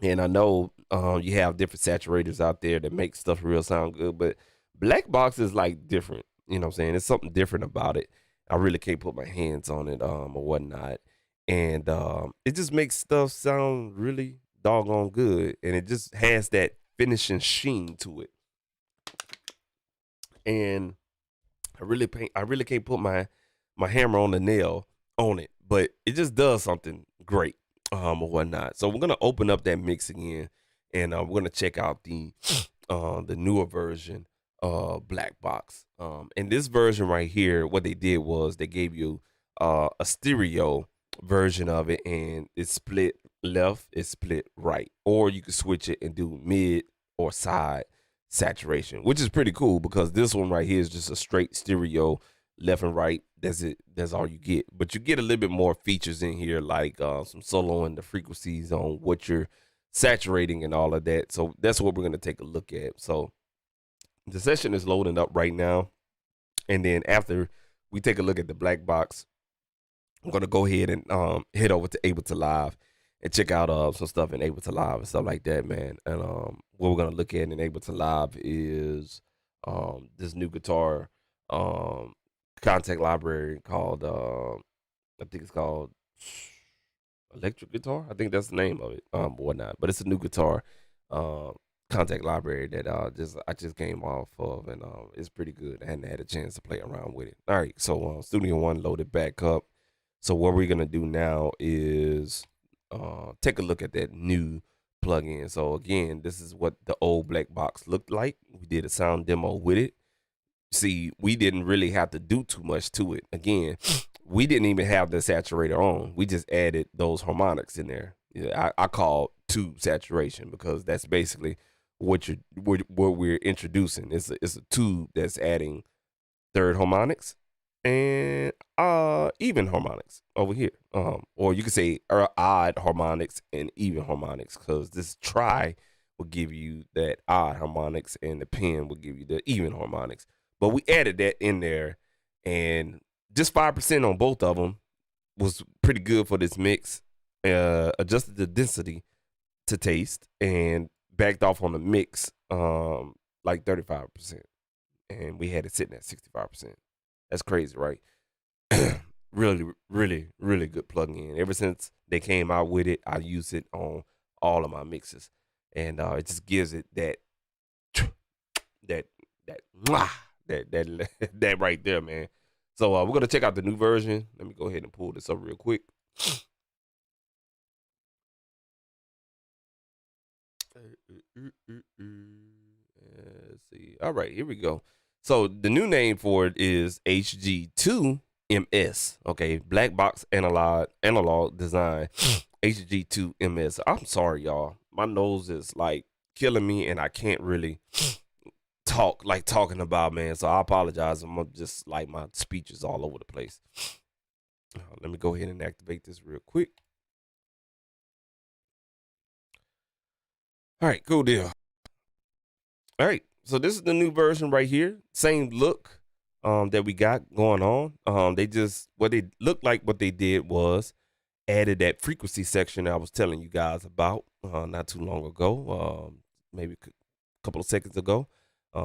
And I know you have different saturators out there that make stuff real sound good, but BlackBox is like different. You know what I'm saying? There's something different about it. I really can't put my hands on it or whatnot. And it just makes stuff sound really doggone good. And it just has that finishing sheen to it. And I really can't put my hammer on the nail on it, but it just does something great or whatnot. So we're gonna open up that mix again, and we're gonna check out the newer version of BlackBox. And this version right here, what they did was they gave you a stereo version of it, and it's split left, it's split right, or you can switch it and do mid or side saturation, which is pretty cool because this one right here is just a straight stereo, left and right. That's it. That's all you get. But you get a little bit more features in here, like some soloing the frequencies on what you're saturating and all of that. So that's what we're going to take a look at. So the session is loading up right now. And then after we take a look at the BlackBox, I'm going to go ahead and head over to Ableton Live and check out some stuff in Ableton Live and stuff like that, man. And what we're going to look at in Ableton Live is this new guitar contact library called, I think it's called Electric Guitar. I think that's the name of it, whatnot. But it's a new guitar contact library that I just came off of, and it's pretty good. I hadn't had a chance to play around with it. All right, so Studio One loaded back up. So what we're gonna do now is take a look at that new plugin. So again, this is what the old BlackBox looked like. We did a sound demo with it. See, we didn't really have to do too much to it. Again, we didn't even have the saturator on. We just added those harmonics in there. Yeah, I call tube saturation because that's basically what we're introducing. It's a tube that's adding third harmonics and even harmonics over here. Or you could say odd harmonics and even harmonics, because this try will give you that odd harmonics and the pen will give you the even harmonics. But we added that in there, and just 5% on both of them was pretty good for this mix. Adjusted the density to taste and backed off on the mix like 35%. And we had it sitting at 65%. That's crazy, right? Really, really, really good plugin. Ever since they came out with it, I use it on all of my mixes. And it just gives it that right there, man. So we're gonna check out the new version. Let me go ahead and pull this up real quick. Let's see. All right, here we go. So the new name for it is HG2MS. Okay, BlackBox analog design HG2MS. I'm sorry, y'all. My nose is like killing me, and I can't really talking about, man. So I apologize. I'm just like, my speech is all over the place. Let me go ahead and activate this real quick. All right, cool deal. All right, so this is the new version right here. Same look that we got going on. What they looked like, what they did was added that frequency section I was telling you guys about not too long ago, maybe a couple of seconds ago.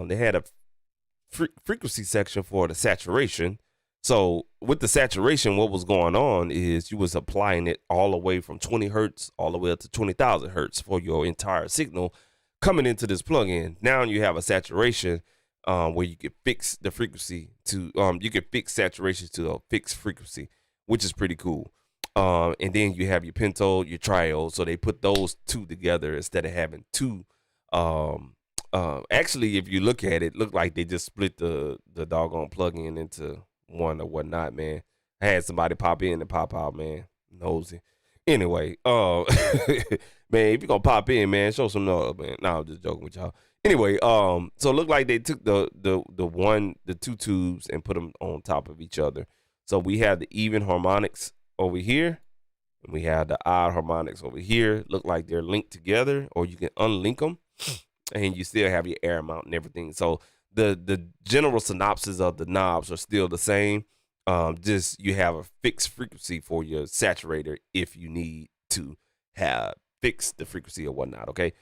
They had a frequency section for the saturation. So with the saturation, what was going on is you was applying it all the way from 20 hertz all the way up to 20,000 hertz for your entire signal coming into this plugin. Now you have a saturation where you can fix the frequency to you can fix saturation to a fixed frequency, which is pretty cool. And then you have your pentode, your triode. So they put those two together instead of having two. Actually, if you look at it, look like they just split the doggone plugin into one or whatnot, man. I had somebody pop in and pop out, man. Nosy. Anyway, man, if you're gonna pop in, man, show some love, man. No, I'm just joking with y'all. Anyway, so it looked like they took the two tubes and put them on top of each other. So we have the even harmonics over here, and we have the odd harmonics over here. Look like they're linked together, or you can unlink them, and you still have your air mount and everything. So the general synopsis of the knobs are still the same. Just you have a fixed frequency for your saturator if you need to have fix the frequency or whatnot. Okay,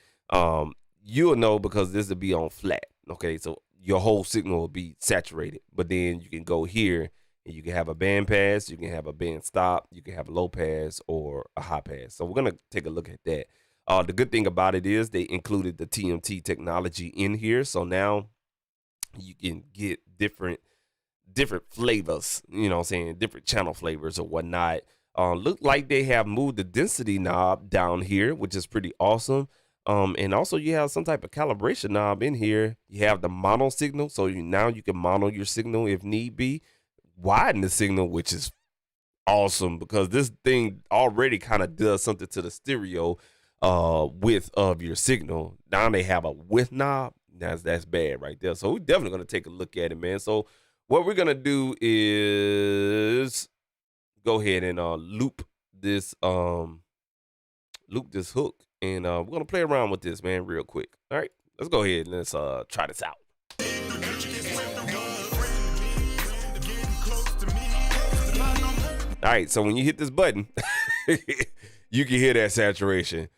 you'll know because this will be on flat. Okay, so your whole signal will be saturated, but then you can go here and you can have a band pass, you can have a band stop, you can have a low pass or a high pass. So we're gonna take a look at that. The good thing about it is they included the TMT technology in here, so now you can get different flavors, you know what I'm saying, different channel flavors or whatnot. Look like they have moved the density knob down here, which is pretty awesome. And also you have some type of calibration knob in here. You have the mono signal, so now you can mono your signal if need be, widen the signal, which is awesome because this thing already kind of does something to the stereo width of your signal. Now they have a width knob. That's bad right there. So we're definitely going to take a look at it, man. So what we're going to do is go ahead and loop this hook, and we're going to play around with this, man, real quick. All right, let's go ahead and let's try this out. All right, so when you hit this button, you can hear that saturation.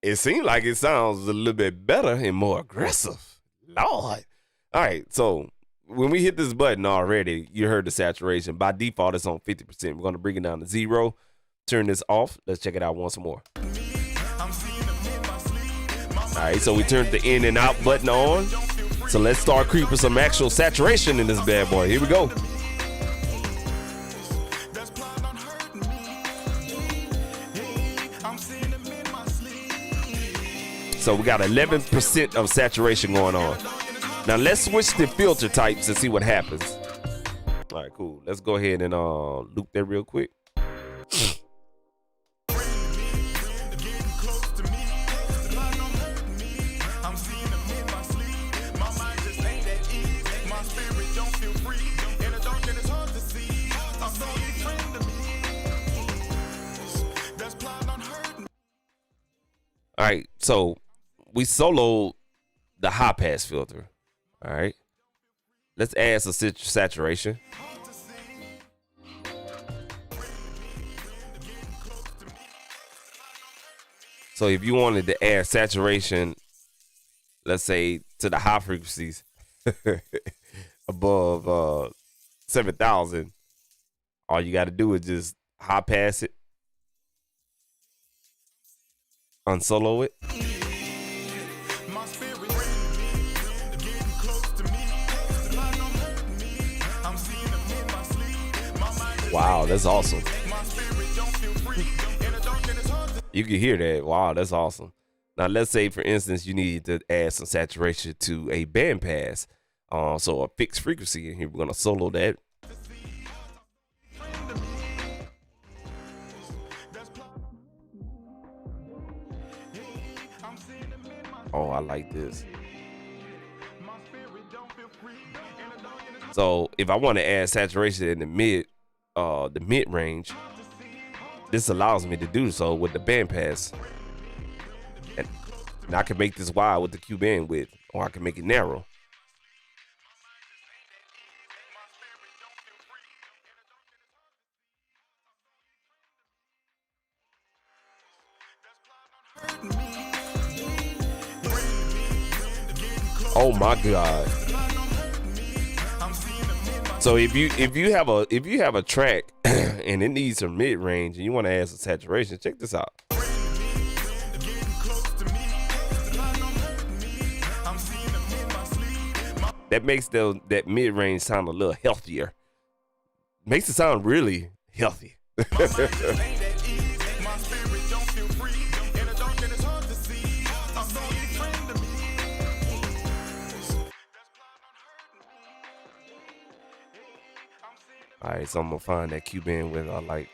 It seems like it sounds a little bit better and more aggressive. Lord. All right, so when we hit this button already, you heard the saturation. By default, it's on 50%. We're going to bring it down to 0. Turn this off. Let's check it out once more. All right, so we turned the in and out button on. So let's start creeping some actual saturation in this bad boy. Here we go. So we got 11% of saturation going on. Now let's switch to filter types and see what happens. All right, cool. Let's go ahead and loop that real quick. All right, so we soloed the high pass filter. All right, let's add some saturation. So if you wanted to add saturation, let's say to the high frequencies above 7,000, all you got to do is just high pass it, unsolo it. Wow, that's awesome. You can hear that. Wow, that's awesome. Now, let's say, for instance, you need to add some saturation to a band pass. So a fixed frequency in here. We're going to solo that. Oh, I like this. So if I want to add saturation in the mid range, this allows me to do so with the band pass. And I can make this wide with the Q band width, or I can make it narrow. Oh my God. So if you have a track and it needs some mid range and you want to add some saturation, check this out. That makes that mid range sound a little healthier. Makes it sound really healthy. All right, so I'm gonna find that Q band with I like.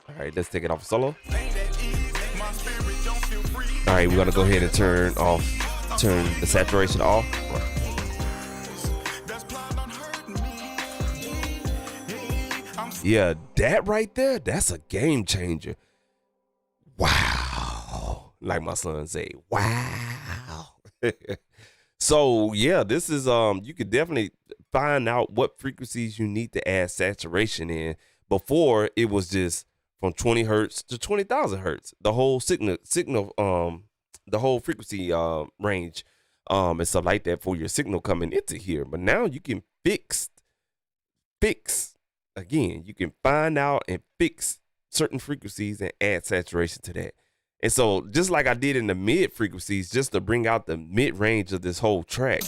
All right, let's take it off solo. All right, we're gonna go ahead and turn the saturation off. Yeah, that right there, that's a game changer. Wow. Like my son say, wow. So yeah, this is you could definitely find out what frequencies you need to add saturation in. Before it was just from 20 hertz to 20,000 hertz. The whole signal the whole frequency range and stuff like that for your signal coming into here. But now you can fix again, you can find out and fix certain frequencies and add saturation to that. And so just like I did in the mid frequencies, just to bring out the mid range of this whole track.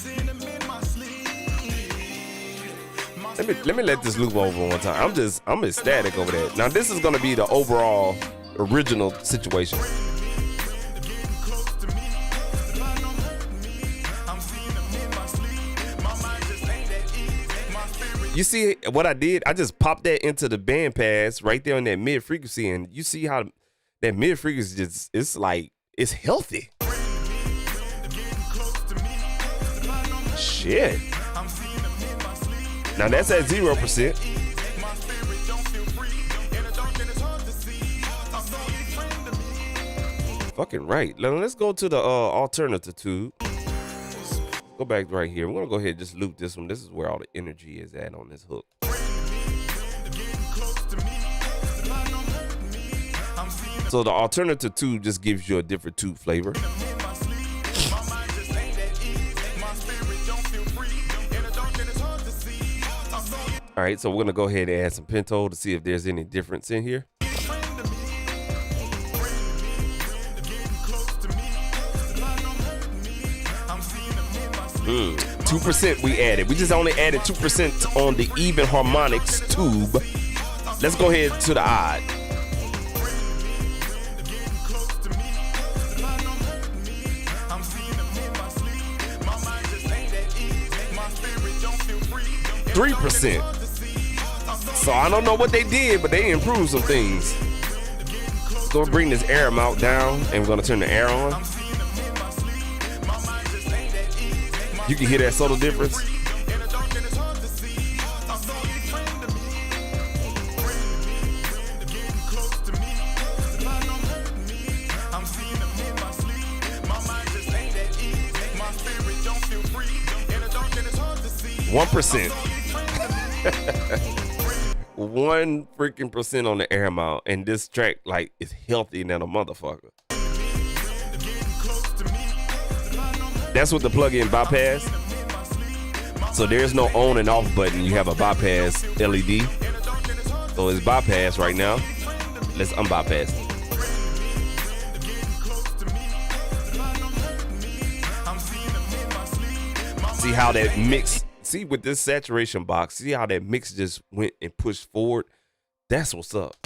Let me let this loop over one time. I'm ecstatic over that. Now this is gonna be the overall original situation. You see what I did? I just popped that into the bandpass right there on that mid frequency, and you see how that mid frequency just, it's like, it's healthy. Shit. Now that's at 0%. Fucking right. Now let's go to the alternative tube. Go back right here. We're gonna go ahead and just loop this one. This is where all the energy is at on this hook. So the alternative tube just gives you a different tube flavor. All right, so we're gonna go ahead and add some Pinto to see if there's any difference in here. 2% we added. We just only added 2% on the even harmonics tube. Let's go ahead to the odd. %. So I don't know what they did, but they improved some things. Let's go bring this air amount down, and we're gonna turn the air on. You can hear that subtle difference. %. 1 freaking percent on the air mount, and this track like is healthy than a motherfucker. That's with the plug-in bypass. So there's no on and off button. You have a bypass LED. So it's bypass right now. Let's unbypass it. See how that mix, see with this saturation box, see how that mix just went and pushed forward? That's what's up.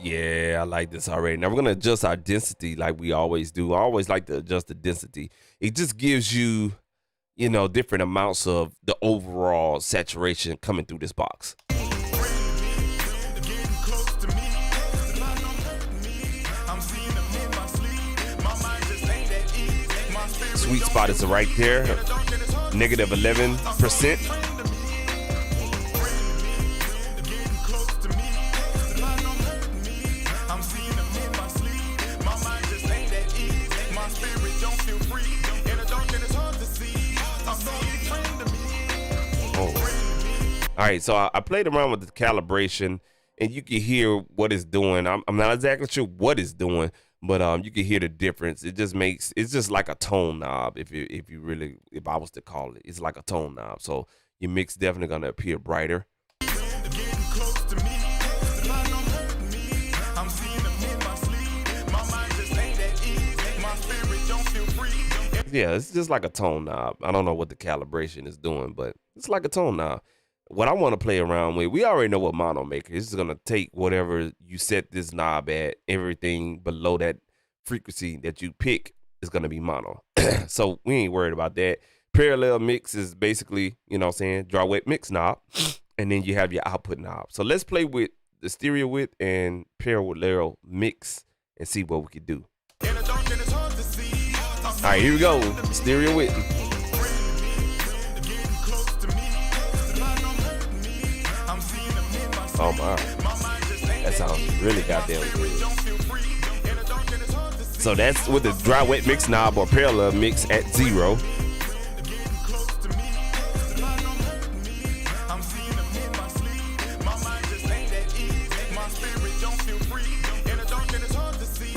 Yeah, I like this already. Now we're gonna adjust our density like we always do. I always like to adjust the density. It just gives you, you know, different amounts of the overall saturation coming through this box. Sweet spot is right there, negative 11%. Oh. All right, so I played around with the calibration, and you can hear what it's doing. I'm not exactly sure what it's doing, but you can hear the difference. It's just like a tone knob. If I was to call it, it's like a tone knob. So your mix definitely gonna appear brighter. Yeah, it's just like a tone knob. I don't know what the calibration is doing, but it's like a tone knob. What I want to play around with, we already know what mono maker is. It's going to take whatever you set this knob at, everything below that frequency that you pick is going to be mono. So we ain't worried about that. Parallel mix is basically, you know what I'm saying, dry wet mix knob, and then you have your output knob. So let's play with the stereo width and parallel mix and see what we can do. All right, here we go. Stereo width. Oh my, that sounds really goddamn good. So that's with the dry wet mix knob or parallel mix at 0.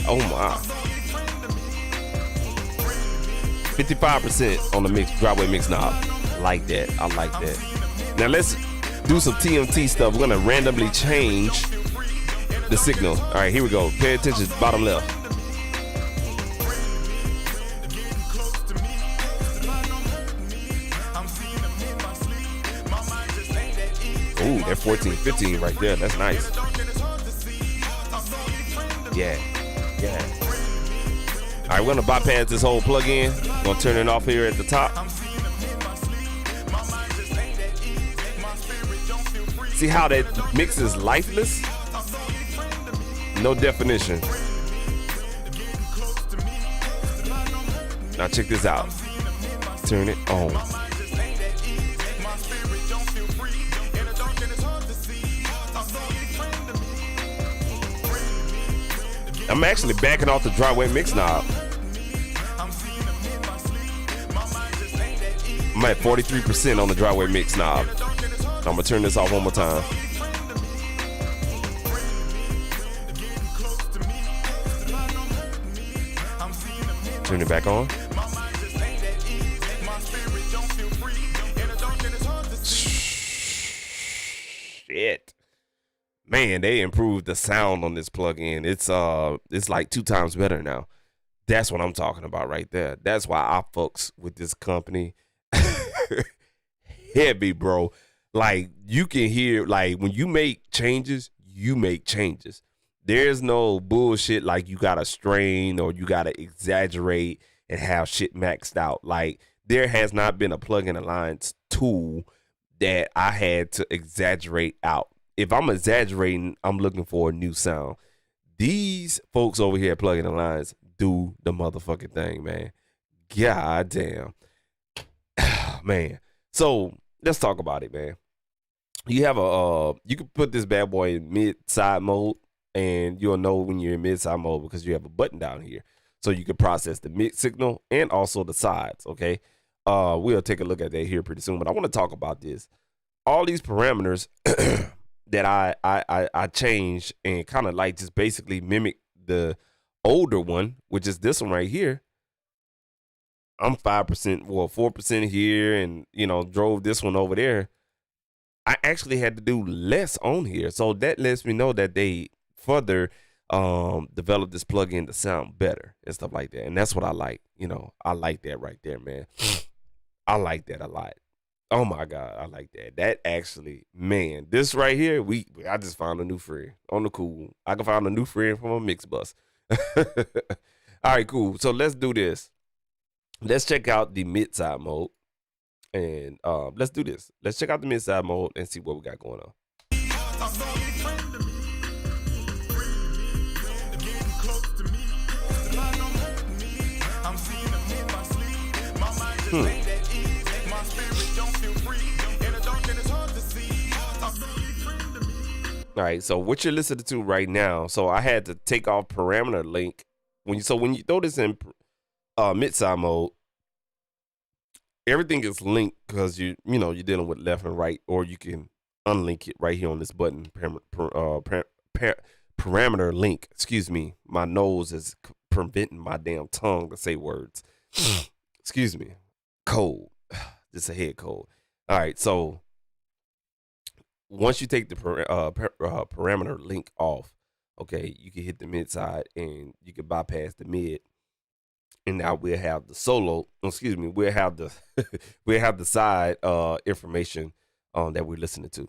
Oh my. 55% on the dry wet mix knob. Like that. I like that. Now let's do some TMT stuff. We're gonna randomly change the signal. All right, here we go. Pay attention, bottom left. Ooh, that 14, 15 right there. That's nice. Yeah. All right, we're gonna bypass this whole plug-in. Gonna turn it off here at the top. See how that mix is lifeless? No definition. Now check this out. Turn it on. I'm actually backing off the dry wet mix knob. I'm at 43% on the dry wet mix knob. I'm gonna turn this off one more time. Turn it back on. Shit. Man, they improved the sound on this plugin. It's like 2 times better now. That's what I'm talking about right there. That's why I fucks with this company heavy, bro. Like, you can hear, like, when you make changes, you make changes. There's no bullshit like you gotta strain or you gotta exaggerate and have shit maxed out. Like, there has not been a plugin alliance tool that I had to exaggerate out. If I'm exaggerating, I'm looking for a new sound. These folks over here at Plugin Alliance do the motherfucking thing, man. God damn. Man. So let's talk about it, man. You have you can put this bad boy in mid-side mode, and you'll know when you're in mid-side mode because you have a button down here. So you can process the mid signal and also the sides, okay? We'll take a look at that here pretty soon, but I want to talk about this. All these parameters that I changed and kind of like just basically mimic the older one, which is this one right here. I'm 5%, well, 4% here, and, you know, drove this one over there. I actually had to do less on here. So that lets me know that they further developed this plugin to sound better and stuff like that. And that's what I like. You know, I like that right there, man. I like that a lot. Oh my God, I like that. That actually, man, this right here, I just found a new friend on the cool. I can find a new friend from a mix bus. All right, cool. So let's do this. Let's check out the mid-side mode. And let's do this. Let's check out the mid-side mode and see what we got going on. All right, so what you're listening to right now, so I had to take off parameter link. When you throw this in mid-side mode, everything is linked because you're dealing with left and right, or you can unlink it right here on this button. Parameter link. Excuse me. My nose is preventing my damn tongue to say words. Excuse me. Cold. Just a head cold. All right. So once you take the parameter link off, okay, you can hit the mid side and you can bypass the mid. And now we'll have the solo. Excuse me. We'll have the we'll have the side information that we're listening to.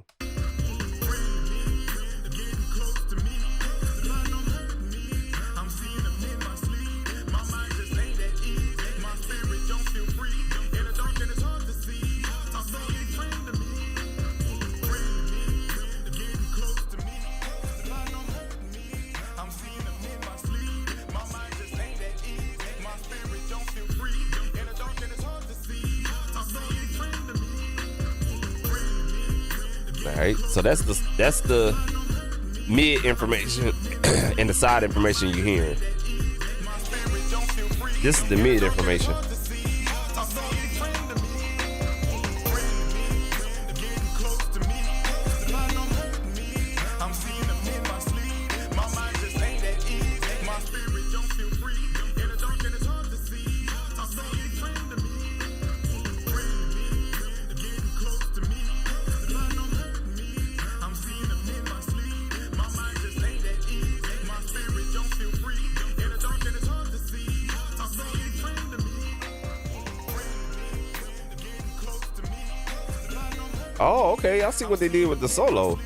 All right, so that's the mid information and the side information you're hearing. This is the mid information. Oh, okay. I see what they did with the solo.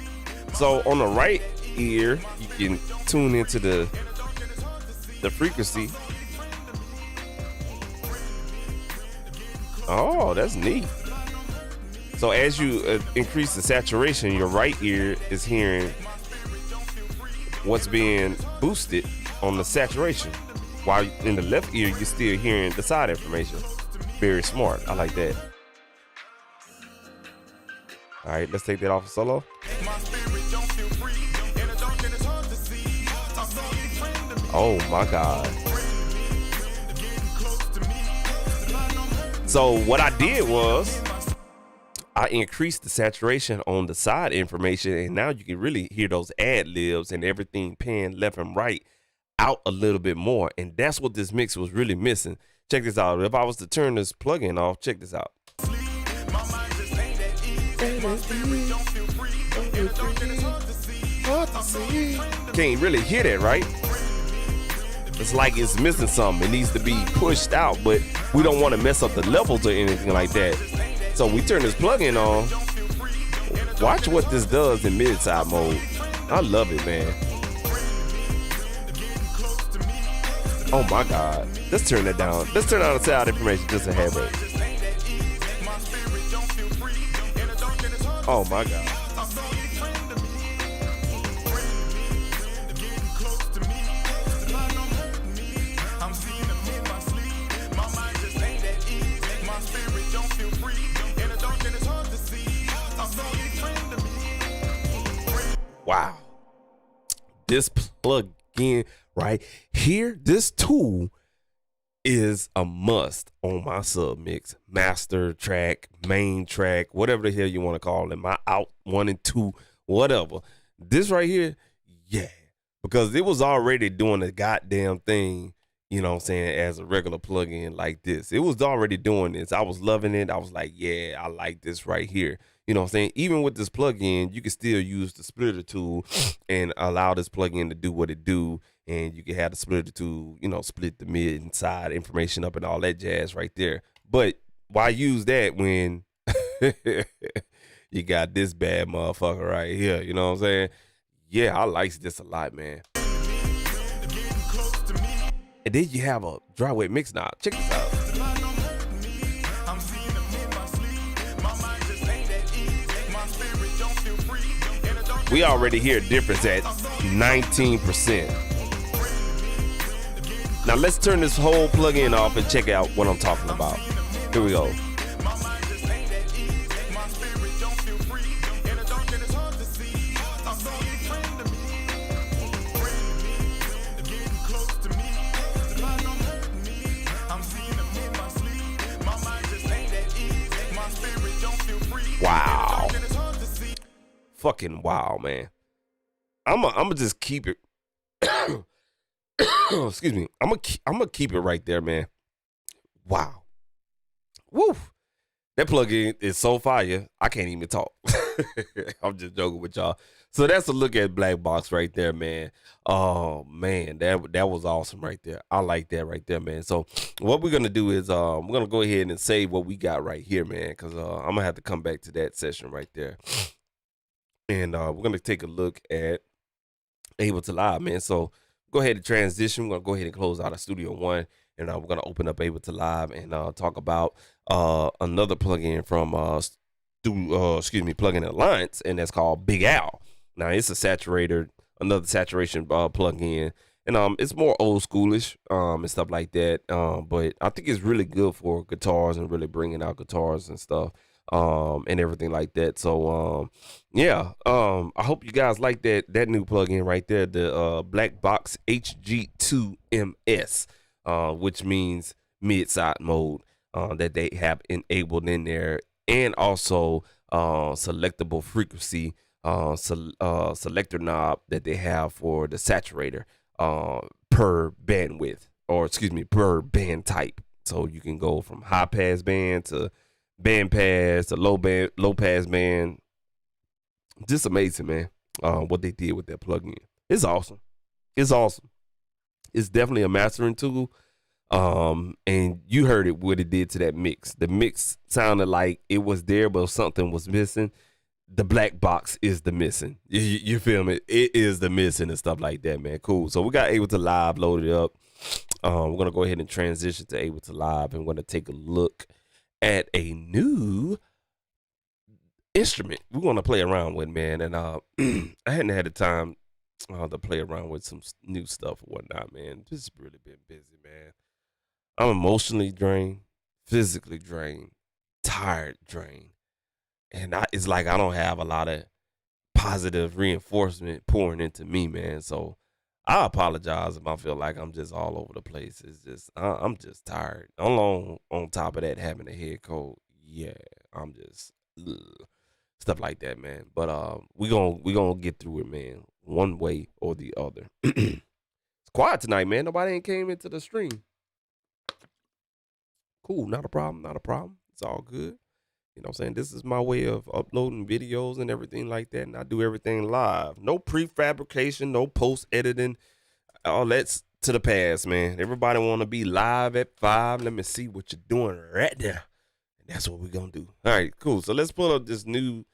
So on the right ear, you can tune into the frequency. Oh, that's neat. So as you increase the saturation, your right ear is hearing what's being boosted on the saturation, while in the left ear, you're still hearing the side information. Very smart. I like that. All right, let's take that off of solo. Oh my God. So what I did was I increased the saturation on the side information, and now you can really hear those ad libs and everything panned left and right out a little bit more. And that's what this mix was really missing. Check this out. If I was to turn this plugin off, check this out. Can't really hear that, right? It's like it's missing something. It needs to be pushed out, but we don't want to mess up the levels or anything like that. So we turn this plugin on. Watch what this does in mid-side mode. I love it, man. Oh my God. Let's turn that down. Let's turn on the side information just a hair break. Oh my God. Wow. This plug-in right here, this tool is a must on my sub mix, master track, main track, whatever the hell you want to call it, my out 1 and 2, whatever. This right here, yeah, because it was already doing the goddamn thing, you know what I'm saying, as a regular plug-in like this. It was already doing this. I was loving it. I was like, yeah, I like this right here. You know what I'm saying? Even with this plugin, you can still use the splitter tool and allow this plugin to do what it do. And you can have the splitter tool, you know, split the mid and side information up and all that jazz right there. But why use that when you got this bad motherfucker right here? You know what I'm saying? Yeah, I like this a lot, man. And then you have a dry wet mix knob. Check this out. We already hear a difference at 19%. Now let's turn this whole plug-in off and check out what I'm talking about. Here we go. Wow. fucking wild, man. I'm just keep it. Excuse me. I'm gonna keep it right there, man. Wow. Woo. That plugin is so fire, I can't even talk. I'm just joking with y'all. So that's a look at BlackBox right there, man. Oh man, that was awesome right there. I like that right there, man. So what we're gonna do is we're gonna go ahead and save what we got right here, man, because I'm gonna have to come back to that session right there, and we're gonna take a look at Ableton Live, man. So go ahead and transition. We're gonna go ahead and close out of Studio One, and we're gonna open up Ableton Live and talk about another plugin from Plugin Alliance, and that's called Big Al. Now it's a saturator, another saturation plugin, and it's more old schoolish and stuff like that. But I think it's really good for guitars and really bringing out guitars and stuff and everything like that. So yeah, I hope you guys like that new plugin right there, the BlackBox HG2MS, which means mid-side mode that they have enabled in there, and also selectable frequency selector knob that they have for the saturator per bandwidth, or excuse me, per band type. So you can go from high pass band to band pass to low pass band. Just amazing, man. What they did with that plugin. It's awesome. It's awesome. It's definitely a mastering tool. And you heard it, what it did to that mix. The mix sounded like it was there, but something was missing. The BlackBox is the missing. You feel me? It is the missing and stuff like that, man. Cool. So we got Ableton Live loaded up. We're gonna go ahead and transition to Ableton Live, and we're gonna take a look at a new instrument we're gonna play around with, man. And I hadn't had the time to play around with some new stuff or whatnot, man. Just really been busy, man. I'm emotionally drained, physically drained, tired, drained. And it's like I don't have a lot of positive reinforcement pouring into me, man. So I apologize if I feel like I'm just all over the place. It's just I'm just tired. On top of that, having a head cold, yeah, I'm just stuff like that, man. But we gonna get through it, man, one way or the other. It's quiet tonight, man. Nobody ain't came into the stream. Cool, not a problem, not a problem. It's all good. You know what I'm saying? This is my way of uploading videos and everything like that, and I do everything live. No prefabrication, no post-editing. All that's to the past, man. Everybody want to be live at 5. Let me see what you're doing right there. And that's what we're going to do. All right, cool. So let's pull up this new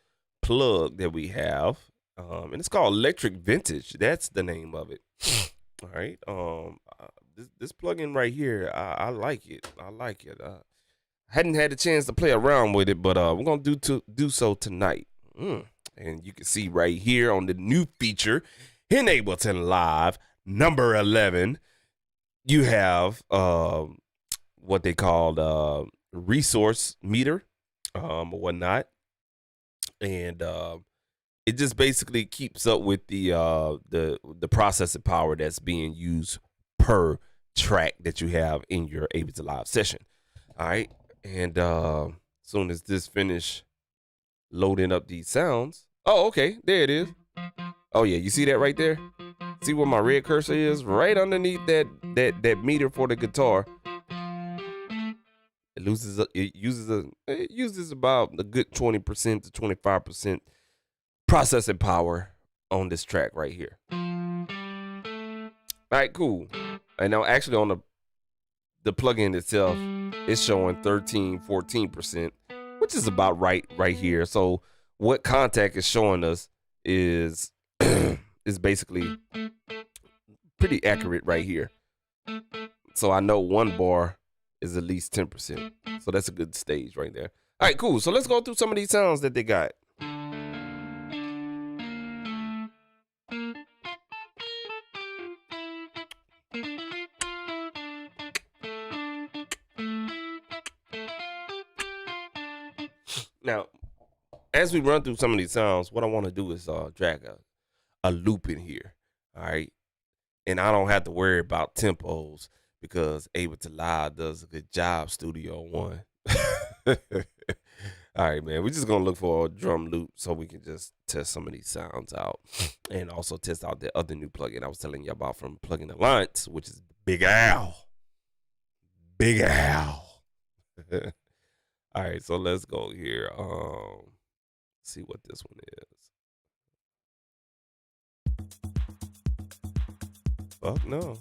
plug that we have, and it's called Electric Vintage. That's the name of it. All right. This plugin right here, I like it. I like it. Hadn't had a chance to play around with it, but we're gonna do so tonight. And you can see right here on the new feature in Ableton Live, number 11, you have what they call resource meter or whatnot, and it just basically keeps up with the processing power that's being used per track that you have in your Ableton Live session. All right. And as soon as this finish loading up these sounds, oh, okay, there it is. Oh yeah, you see that right there? See where my red cursor is? Right underneath that meter for the guitar. It uses about a good 20% to 25% processing power on this track right here. All right, cool. And now actually on the plugin itself, it's showing 14%, which is about right here. So what Contact is showing us is is basically pretty accurate right here. So I know one bar is at least 10%. So that's a good stage right there. All right, cool. So let's go through some of these sounds that they got. Now, as we run through some of these sounds, what I want to do is drag a loop in here, all right? And I don't have to worry about tempos because Ableton Live does a good job, Studio One. All right, man. We're just gonna look for a drum loop so we can just test some of these sounds out, and also test out the other new plugin I was telling you about from Plugin Alliance, which is Big Al. Big Al. All right, so let's go here. See what this one is. Fuck no.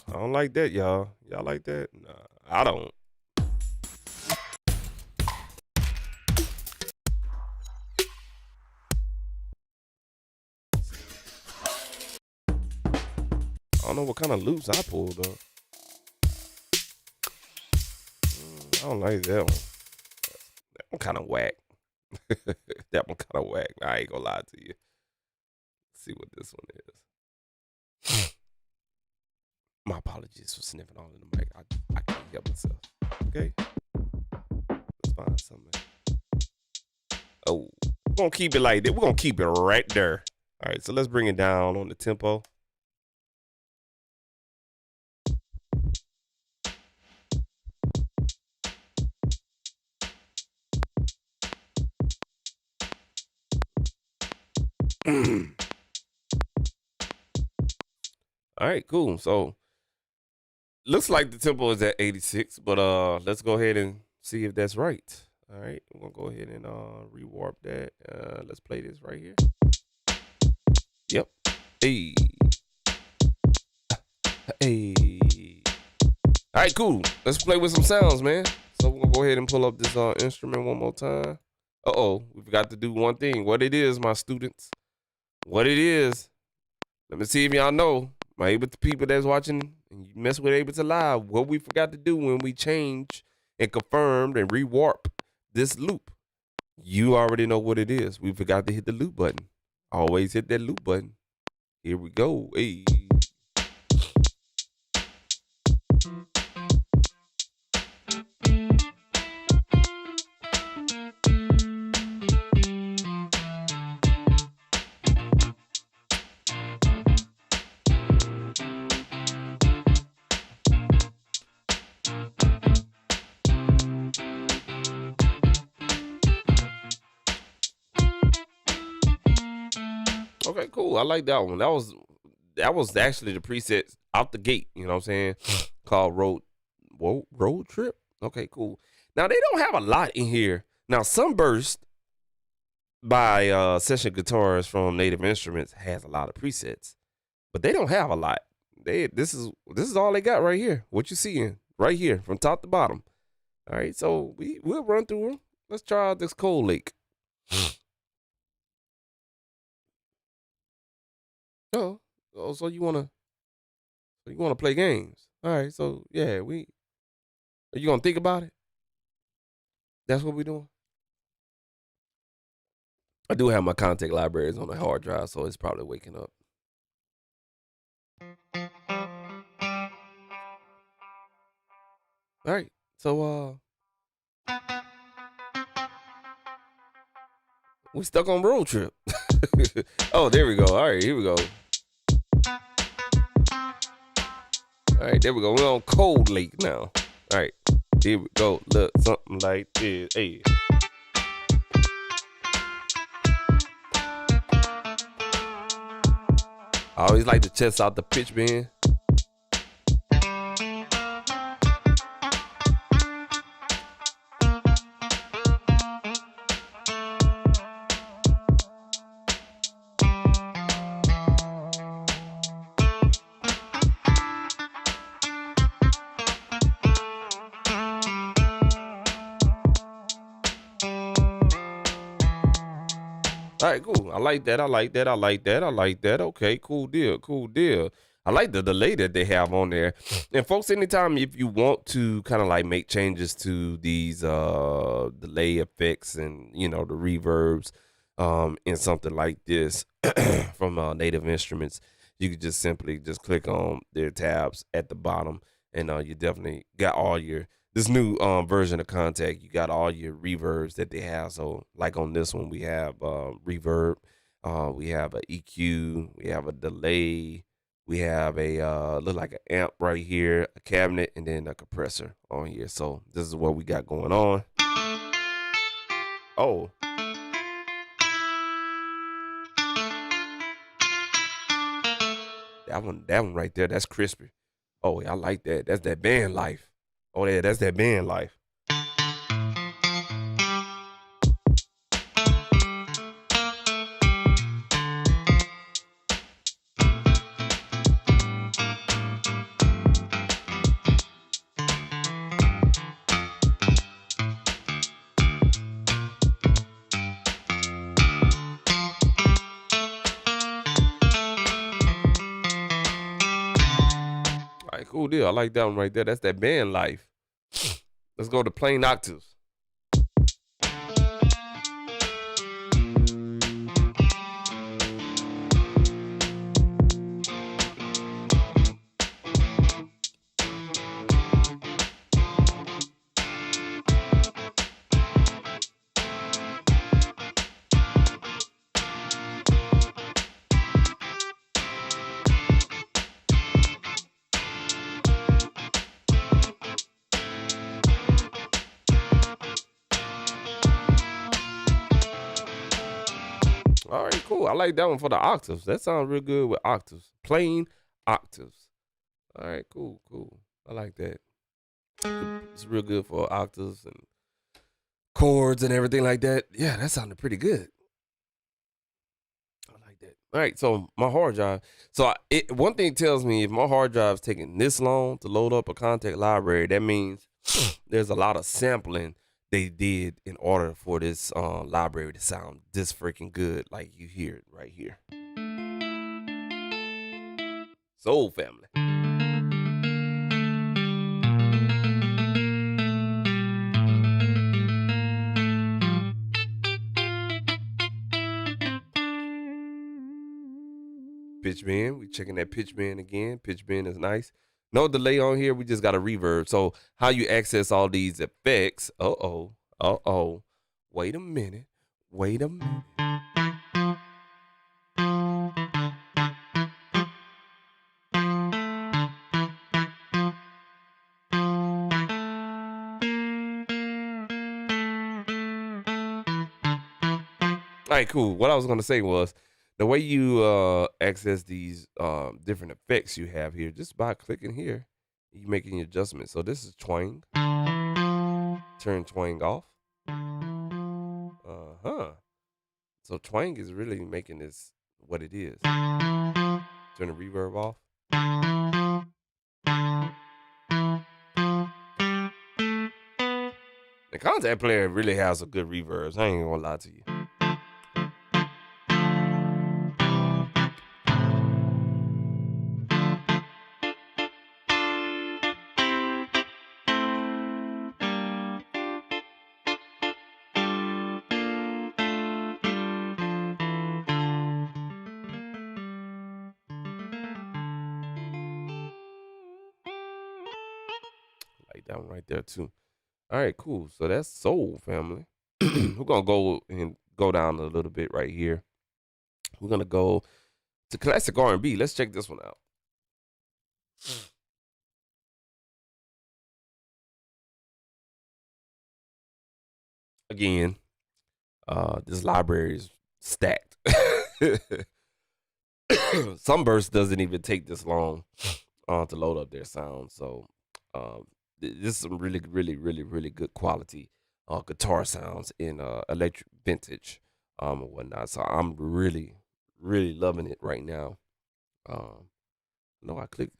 I don't like that, y'all. Y'all like that? Nah, I don't. I don't know what kind of loops I pulled up. I don't like that one. That one kind of whack. That one kind of whack. I ain't gonna lie to you. Let's see what this one is. My apologies for sniffing all in the mic. I can't help myself. Okay? Let's find something. Oh, we're gonna keep it like that. We're gonna keep it right there. All right, so let's bring it down on the tempo. All right, cool. So looks like the tempo is at 86, but let's go ahead and see if that's right. All right, we're gonna go ahead and rewarp that. Let's play this right here. Yep. Hey. Hey. All right, cool. Let's play with some sounds, man. So we're gonna go ahead and pull up this instrument one more time. We forgot to do one thing. What it is, my students. What it is. Let me see if y'all know. My Ableton people that's watching and you mess with Ableton Live, what we forgot to do when we change and confirmed and rewarp this loop. You already know what it is. We forgot to hit the loop button. Always hit that loop button. Here we go. Hey. Okay, cool. I like that one. That was actually the preset out the gate, you know what I'm saying? Called Road Trip. Okay, cool. Now they don't have a lot in here. Now Sunburst by Session Guitarist from Native Instruments has a lot of presets, but they don't have a lot. This is all they got right here. What you seeing right here from top to bottom. All right, so we'll run through them. Let's try out this Cold Lake. Oh, so you wanna play games? All right, so yeah, are you gonna think about it? That's what we're doing. I do have my contact libraries on the hard drive, so it's probably waking up. All right, so we stuck on Road Trip. Oh, there we go. All right, here we go. All right, there we go. We're on Cold Lake now. All right, here we go. Look, something like this. Hey. I always like to test out the pitch bend. All right, cool. I like that. Okay, cool deal. I like the delay that they have on there. And folks, anytime if you want to kind of like make changes to these delay effects and, you know, the reverbs in something like this from Native Instruments, you could just simply just click on their tabs at the bottom, and you definitely got all your this new version of Contact. You got all your reverbs that they have. So like on this one, we have reverb, we have an EQ, we have a delay, We have a look like an amp right here, a cabinet, and then a compressor on here. So this is what we got going on. Oh. That one right there, that's crispy. Oh, yeah, I like that. That's that band life. Oh, yeah, that's that band life. All right, cool deal. I like that one right there. That's that band life. Let's go to plain octaves. All right, cool. I like that one for the octaves. That sounds real good with octaves. Plain octaves. All right, cool. I like that. It's real good for octaves and chords and everything like that. Yeah, that sounded pretty good. I like that. All right, so my hard drive. So one thing tells me if my hard drive is taking this long to load up a contact library, that means there's a lot of sampling they did in order for this library to sound this freaking good, like you hear it right here. Soul Family. Pitch bend. We checking that pitch bend again. Pitch bend is nice. No delay on here. We just got a reverb. So how you access all these effects? Wait a minute. All right, cool. What I was gonna say was the way you access these different effects you have here, just by clicking here, you making your adjustments. So this is twang. Turn twang off. So twang is really making this what it is. Turn the reverb off. The contact player really has a good reverb. I ain't gonna lie to you. Like that one right there too. All right, cool. So that's Soul Family. We're gonna go down a little bit right here. We're gonna go to classic R&B. Let's check this one out. Again, this library is stacked. Sunburst doesn't even take this long to load up their sound. So this is some really good quality guitar sounds in electric vintage and whatnot. So I'm really loving it right now. No, I clicked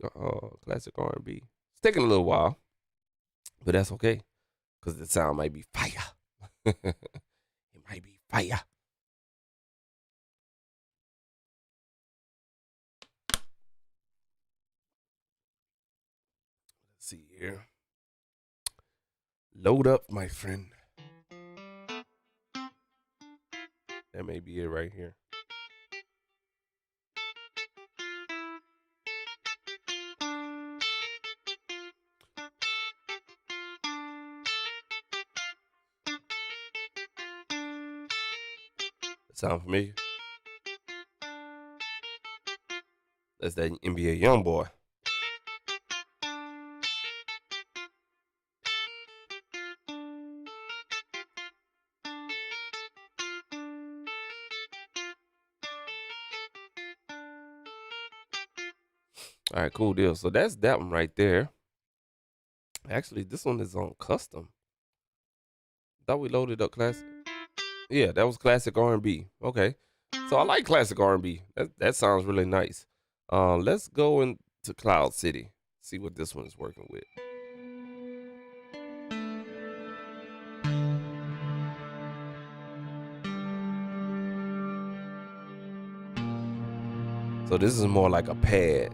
classic R&B. It's taking a little while, but that's okay because the sound might be fire. It might be fire. Let's see here. Load up, my friend. That may be it right here. Sound familiar? That's that NBA Youngboy. All right, cool deal. So that's that one right there. Actually, this one is on custom. Thought we loaded up classic. Yeah, that was classic R&B. Okay, so I like classic R&B. That sounds really nice. Let's go into Cloud City. See what this one is working with. So this is more like a pad.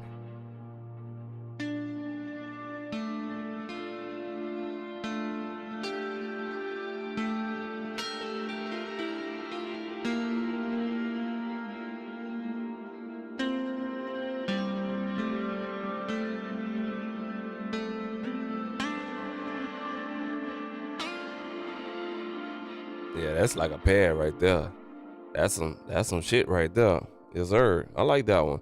Yeah, that's like a pad right there. That's some shit right there. Yes, sir. I like that one.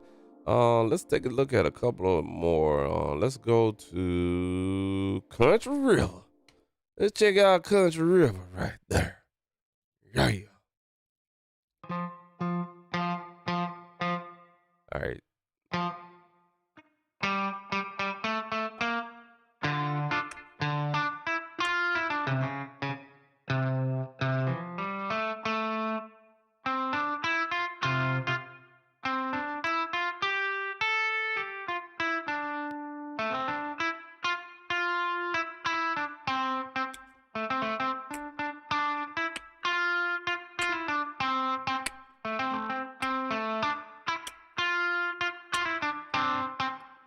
Let's take a look at a couple of more. Let's go to Country River. Let's check out Country River right there. Yeah. All right.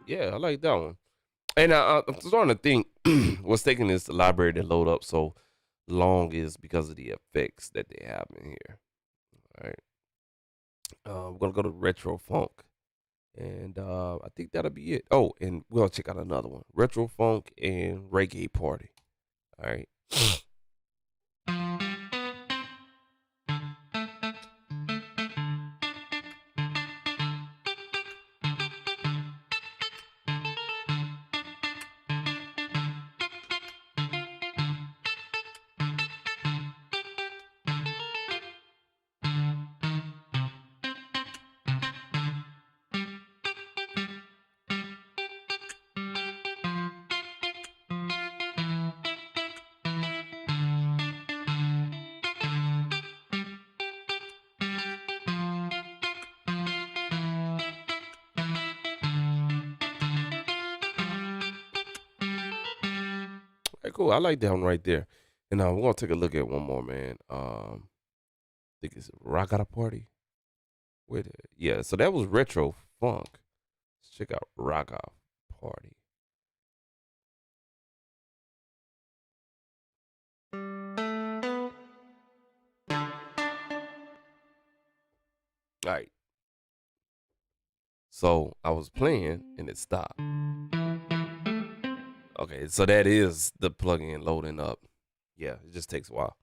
Yeah, I like that one. And I'm starting to think what's taking this library to load up so long is because of the effects that they have in here. All right. We're gonna go to retro funk, and I think that'll be it. Oh, and we'll check out another one: retro funk and reggae party. All right. Hey, cool. I like that one right there. And we're gonna take a look at one more, man. I think it's Rock Out a Party. Wait, yeah. So that was retro funk. Let's check out Rock Out Party. All right. So I was playing and it stopped. Okay, so that is the plugin loading up. Yeah, it just takes a while.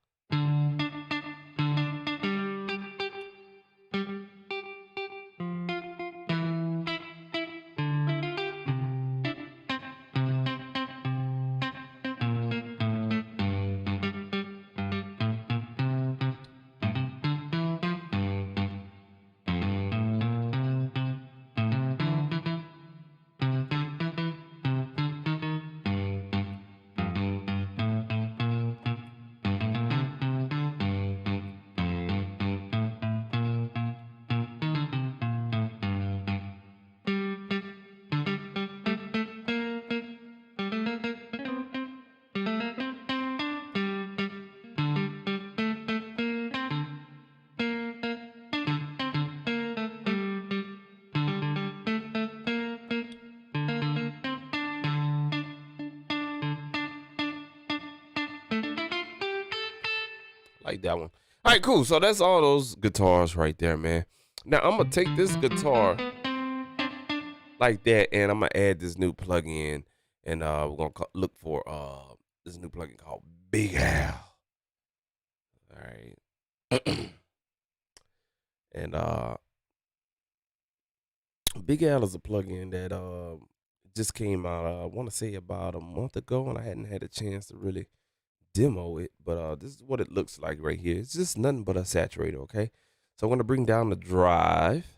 Like that one. All right, cool. So that's all those guitars right there, man. Now I'm gonna take this guitar like that, and I'm gonna add this new plugin, and we're gonna look for this new plugin called Big Al. All right, and Big Al is a plugin that just came out. I want to say about a month ago, and I hadn't had a chance to really demo it. But this is what it looks like right here. It's just nothing but a saturator. Okay, so I'm gonna bring down the drive.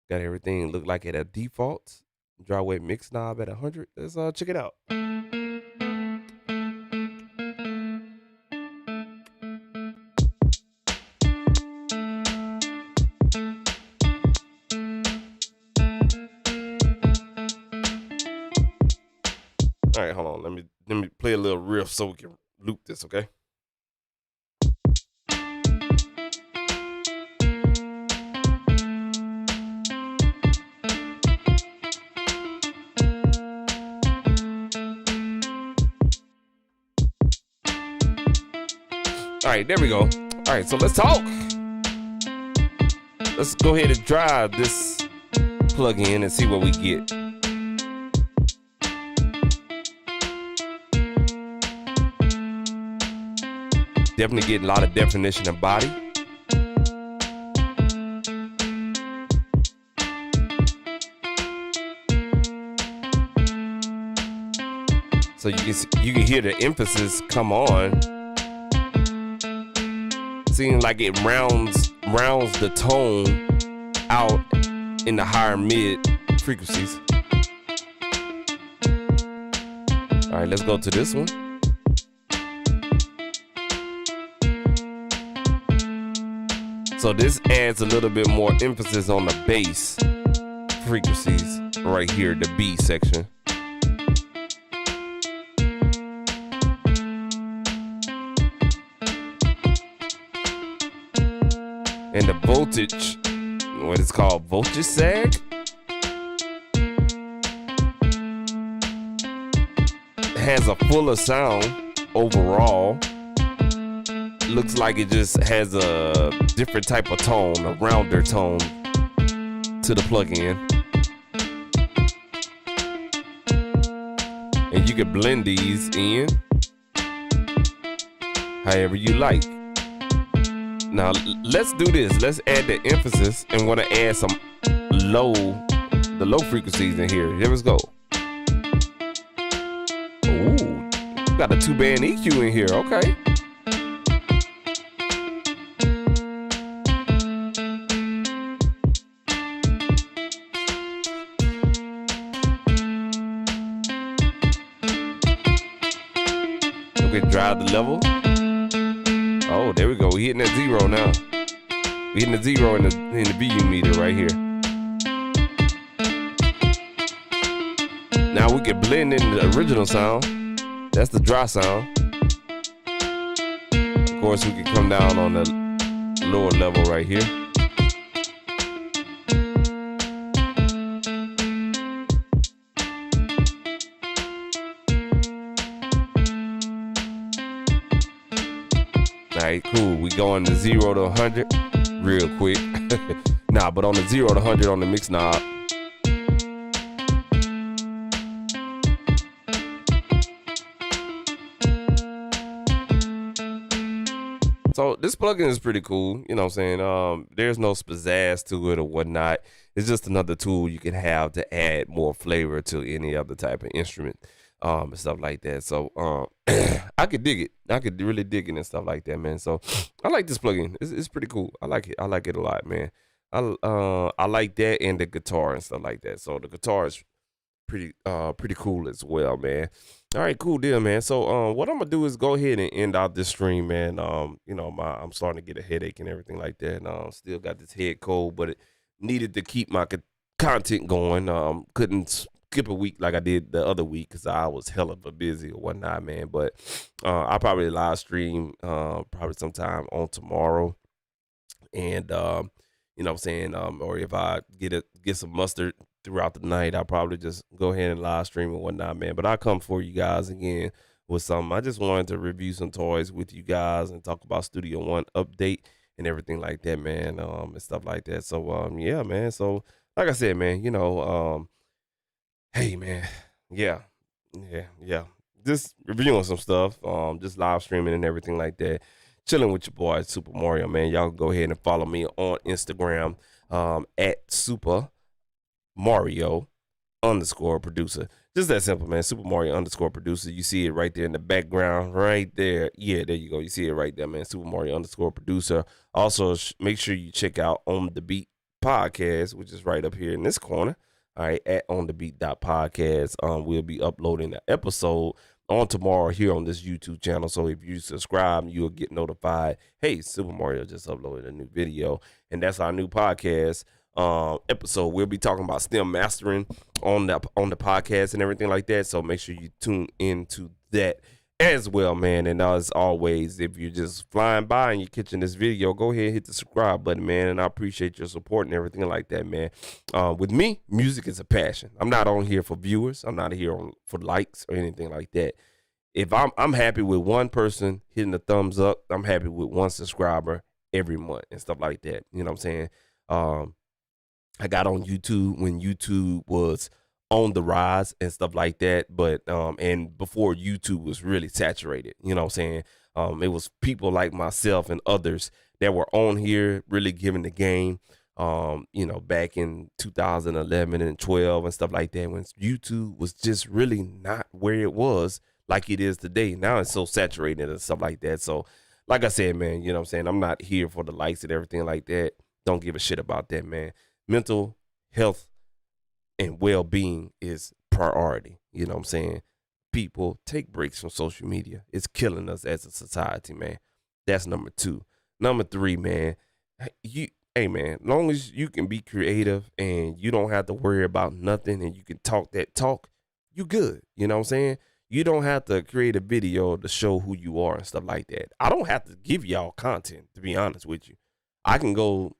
Got everything look like it at default. Dry wave mix knob at 100. Let's check it out. All right, hold on. Let me play a little riff so we can loop this, okay? All right, there we go. All right, so let's talk. Let's go ahead and drive this plug-in and see what we get. Definitely getting a lot of definition and body. So you can hear the emphasis come on. Seems like it rounds the tone out in the higher mid frequencies. All right, let's go to this one. So this adds a little bit more emphasis on the bass frequencies right here, the B section. And the voltage, what it's called, voltage sag, has a fuller sound overall. Looks like it just has a different type of tone, a rounder tone to the plug-in. And you can blend these in however you like. Now let's do this. Let's add the emphasis, and want to add some the low frequencies in here. Here we go. Ooh, got a 2-band EQ in here. Okay. We can drive the level. Oh, there we go. We hitting that 0 now. We hitting the 0 in the VU meter right here. Now we can blend in the original sound. That's the dry sound. Of course, we can come down on the lower level right here. All right, cool. We going to 0 to 100 real quick. Nah, but on the 0 to 100 on the mix knob. So this plugin is pretty cool. You know what I'm saying? There's no pizzazz to it or whatnot. It's just another tool you can have to add more flavor to any other type of instrument. And stuff like that. So I could dig it. I could really dig it and stuff like that, man. So I like this plugin. It's pretty cool. I like it. I like it a lot, man. I like that and the guitar and stuff like that. So the guitar is pretty cool as well, man. All right, cool deal, man. So what I'm gonna do is go ahead and end out this stream, man. You know, I'm starting to get a headache and everything like that. And still got this head cold, but it needed to keep my content going. Couldn't skip a week like I did the other week because I was hella busy or whatnot, man. But I'll probably live stream probably sometime on tomorrow. And you know what I'm saying? Or if I get some mustard throughout the night, I'll probably just go ahead and live stream and whatnot, man. But I'll come for you guys again with something. I just wanted to review some toys with you guys and talk about Studio One update and everything like that, man, and stuff like that. So yeah, man. So like I said, man, you know, hey, man, yeah, just reviewing some stuff, just live streaming and everything like that. Chilling with your boy Super Mario, man. Y'all go ahead and follow me on Instagram at Super Mario underscore producer. Just that simple, man. Super Mario underscore producer. You see it right there in the background, right there. Yeah, there you go. You see it right there, man. Super Mario underscore producer. Also, make sure you check out On The Beat podcast, which is right up here in this corner. All right, at onthebeat.podcast. We'll be uploading the episode on tomorrow here on this YouTube channel. So if you subscribe, you'll get notified. Hey, Super Mario just uploaded a new video, and that's our new podcast episode. We'll be talking about stem mastering on the podcast and everything like that. So make sure you tune into that as well, man. And as always, if you're just flying by and you're catching this video, go ahead and hit the subscribe button, man. And I appreciate your support and everything like that, man. With me, music is a passion. I'm not on here for viewers. I'm not here for likes or anything like that. If I'm happy with one person hitting the thumbs up, I'm happy with one subscriber every month and stuff like that. You know what I'm saying? I got on YouTube when YouTube was on the rise and stuff like that, but and before YouTube was really saturated, you know what I'm saying? It was people like myself and others that were on here really giving the game, you know, back in 2011 and 12 and stuff like that, when YouTube was just really not where it was like it is today. Now it's so saturated and stuff like that. So like I said, man, you know what I'm saying? I'm not here for the likes and everything like that. Don't give a shit about that, man. Mental health and well-being is priority. You know what I'm saying? People, take breaks from social media. It's killing us as a society, man. That's number 2. Number 3, man, hey, man, long as you can be creative and you don't have to worry about nothing and you can talk that talk, you good. You know what I'm saying? You don't have to create a video to show who you are and stuff like that. I don't have to give y'all content, to be honest with you. I can go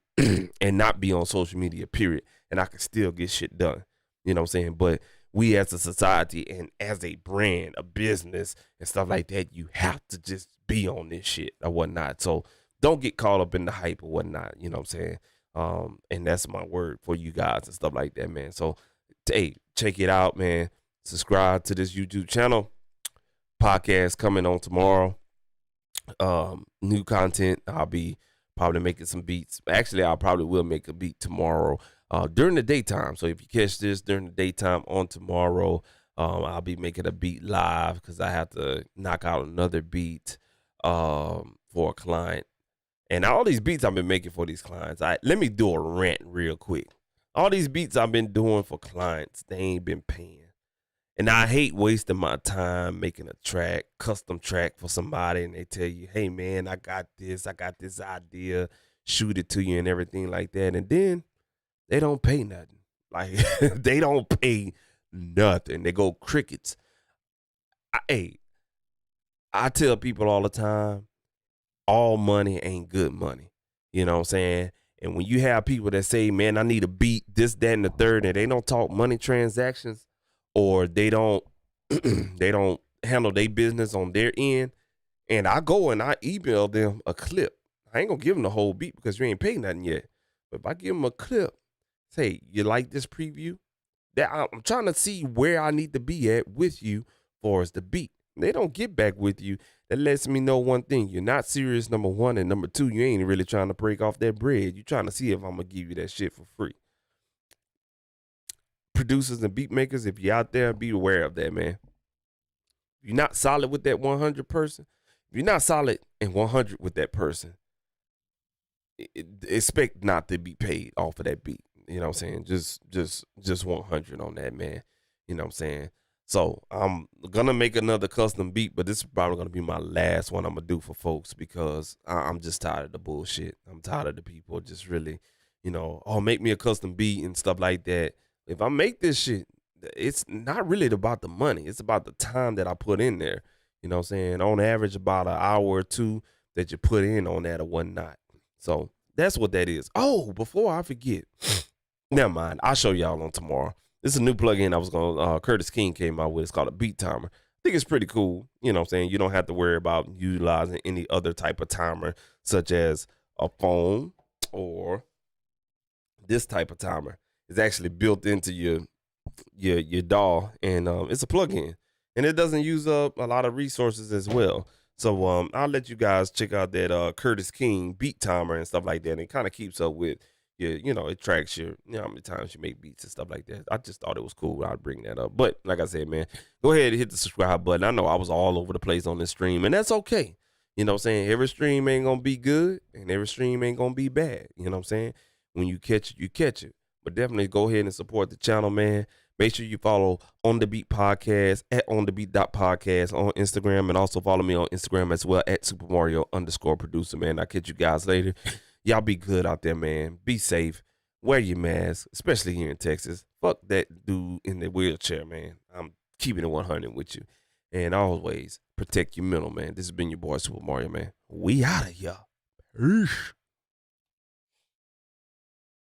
and not be on social media, period, and I can still get shit done. You know what I'm saying? But we as a society and as a brand, a business and stuff like that, you have to just be on this shit or whatnot. So don't get caught up in the hype or whatnot. You know what I'm saying? And that's my word for you guys and stuff like that, man. So, hey, check it out, man. Subscribe to this YouTube channel. Podcast coming on tomorrow. New content. I'll be probably making some beats. Actually, I probably will make a beat tomorrow during the daytime. So if you catch this during the daytime on tomorrow, I'll be making a beat live because I have to knock out another beat for a client. And all these beats I've been making for these clients, let me do a rant real quick. All these beats I've been doing for clients, they ain't been paying. And I hate wasting my time making a track, custom track for somebody, and they tell you, hey, man, I got this idea, shoot it to you and everything like that. And then they don't pay nothing. Like, they don't pay nothing. They go crickets. I tell people all the time, all money ain't good money. You know what I'm saying? And when you have people that say, man, I need a beat, this, that, and the third, and they don't talk money transactions, or they don't handle their business on their end, and I go and I email them a clip. I ain't gonna give them the whole beat because you ain't paid nothing yet. But if I give them a clip, say, you like this preview? That I'm trying to see where I need to be at with you for as the beat. They don't get back with you. That lets me know one thing. You're not serious, number one, and number 2, you ain't really trying to break off that bread. You're trying to see if I'm gonna give you that shit for free. Producers and beat makers, if you're out there, be aware of that, man. If you're not solid with that 100 person, if you're not solid and 100 with that person, expect not to be paid off of that beat. You know what I'm saying? Just 100 on that, man. You know what I'm saying? So I'm gonna make another custom beat, but this is probably gonna be my last one I'm gonna do for folks because I'm just tired of the bullshit. I'm tired of the people just really, make me a custom beat and stuff like that. If I make this shit, it's not really about the money. It's about the time that I put in there. You know what I'm saying? On average, about an hour or 2 that you put in on that or whatnot. So that's what that is. Oh, before I forget, never mind. I'll show y'all on tomorrow. This is a new plugin I was going to, Curtis King came out with. It's called a beat timer. I think it's pretty cool. You know what I'm saying? You don't have to worry about utilizing any other type of timer, such as a phone or this type of timer. It's actually built into your DAW, and it's a plugin, and it doesn't use up a lot of resources as well. So I'll let you guys check out that Curtis King beat timer and stuff like that. And it kind of keeps up with it tracks your, how many times you make beats and stuff like that. I just thought it was cool. I'd bring that up. But like I said, man, go ahead and hit the subscribe button. I know I was all over the place on this stream, and that's okay. You know what I'm saying? Every stream ain't going to be good, and every stream ain't going to be bad. You know what I'm saying? When you catch it, you catch it. But definitely go ahead and support the channel, man. Make sure you follow On The Beat Podcast at onthebeat.podcast on Instagram, and also follow me on Instagram as well at Super Mario_producer, man. I'll catch you guys later. Y'all be good out there, man. Be safe. Wear your mask, especially here in Texas. Fuck that dude in the wheelchair, man. I'm keeping it 100 with you. And always protect your mental, man. This has been your boy, Super Mario, man. We out of here. Peace.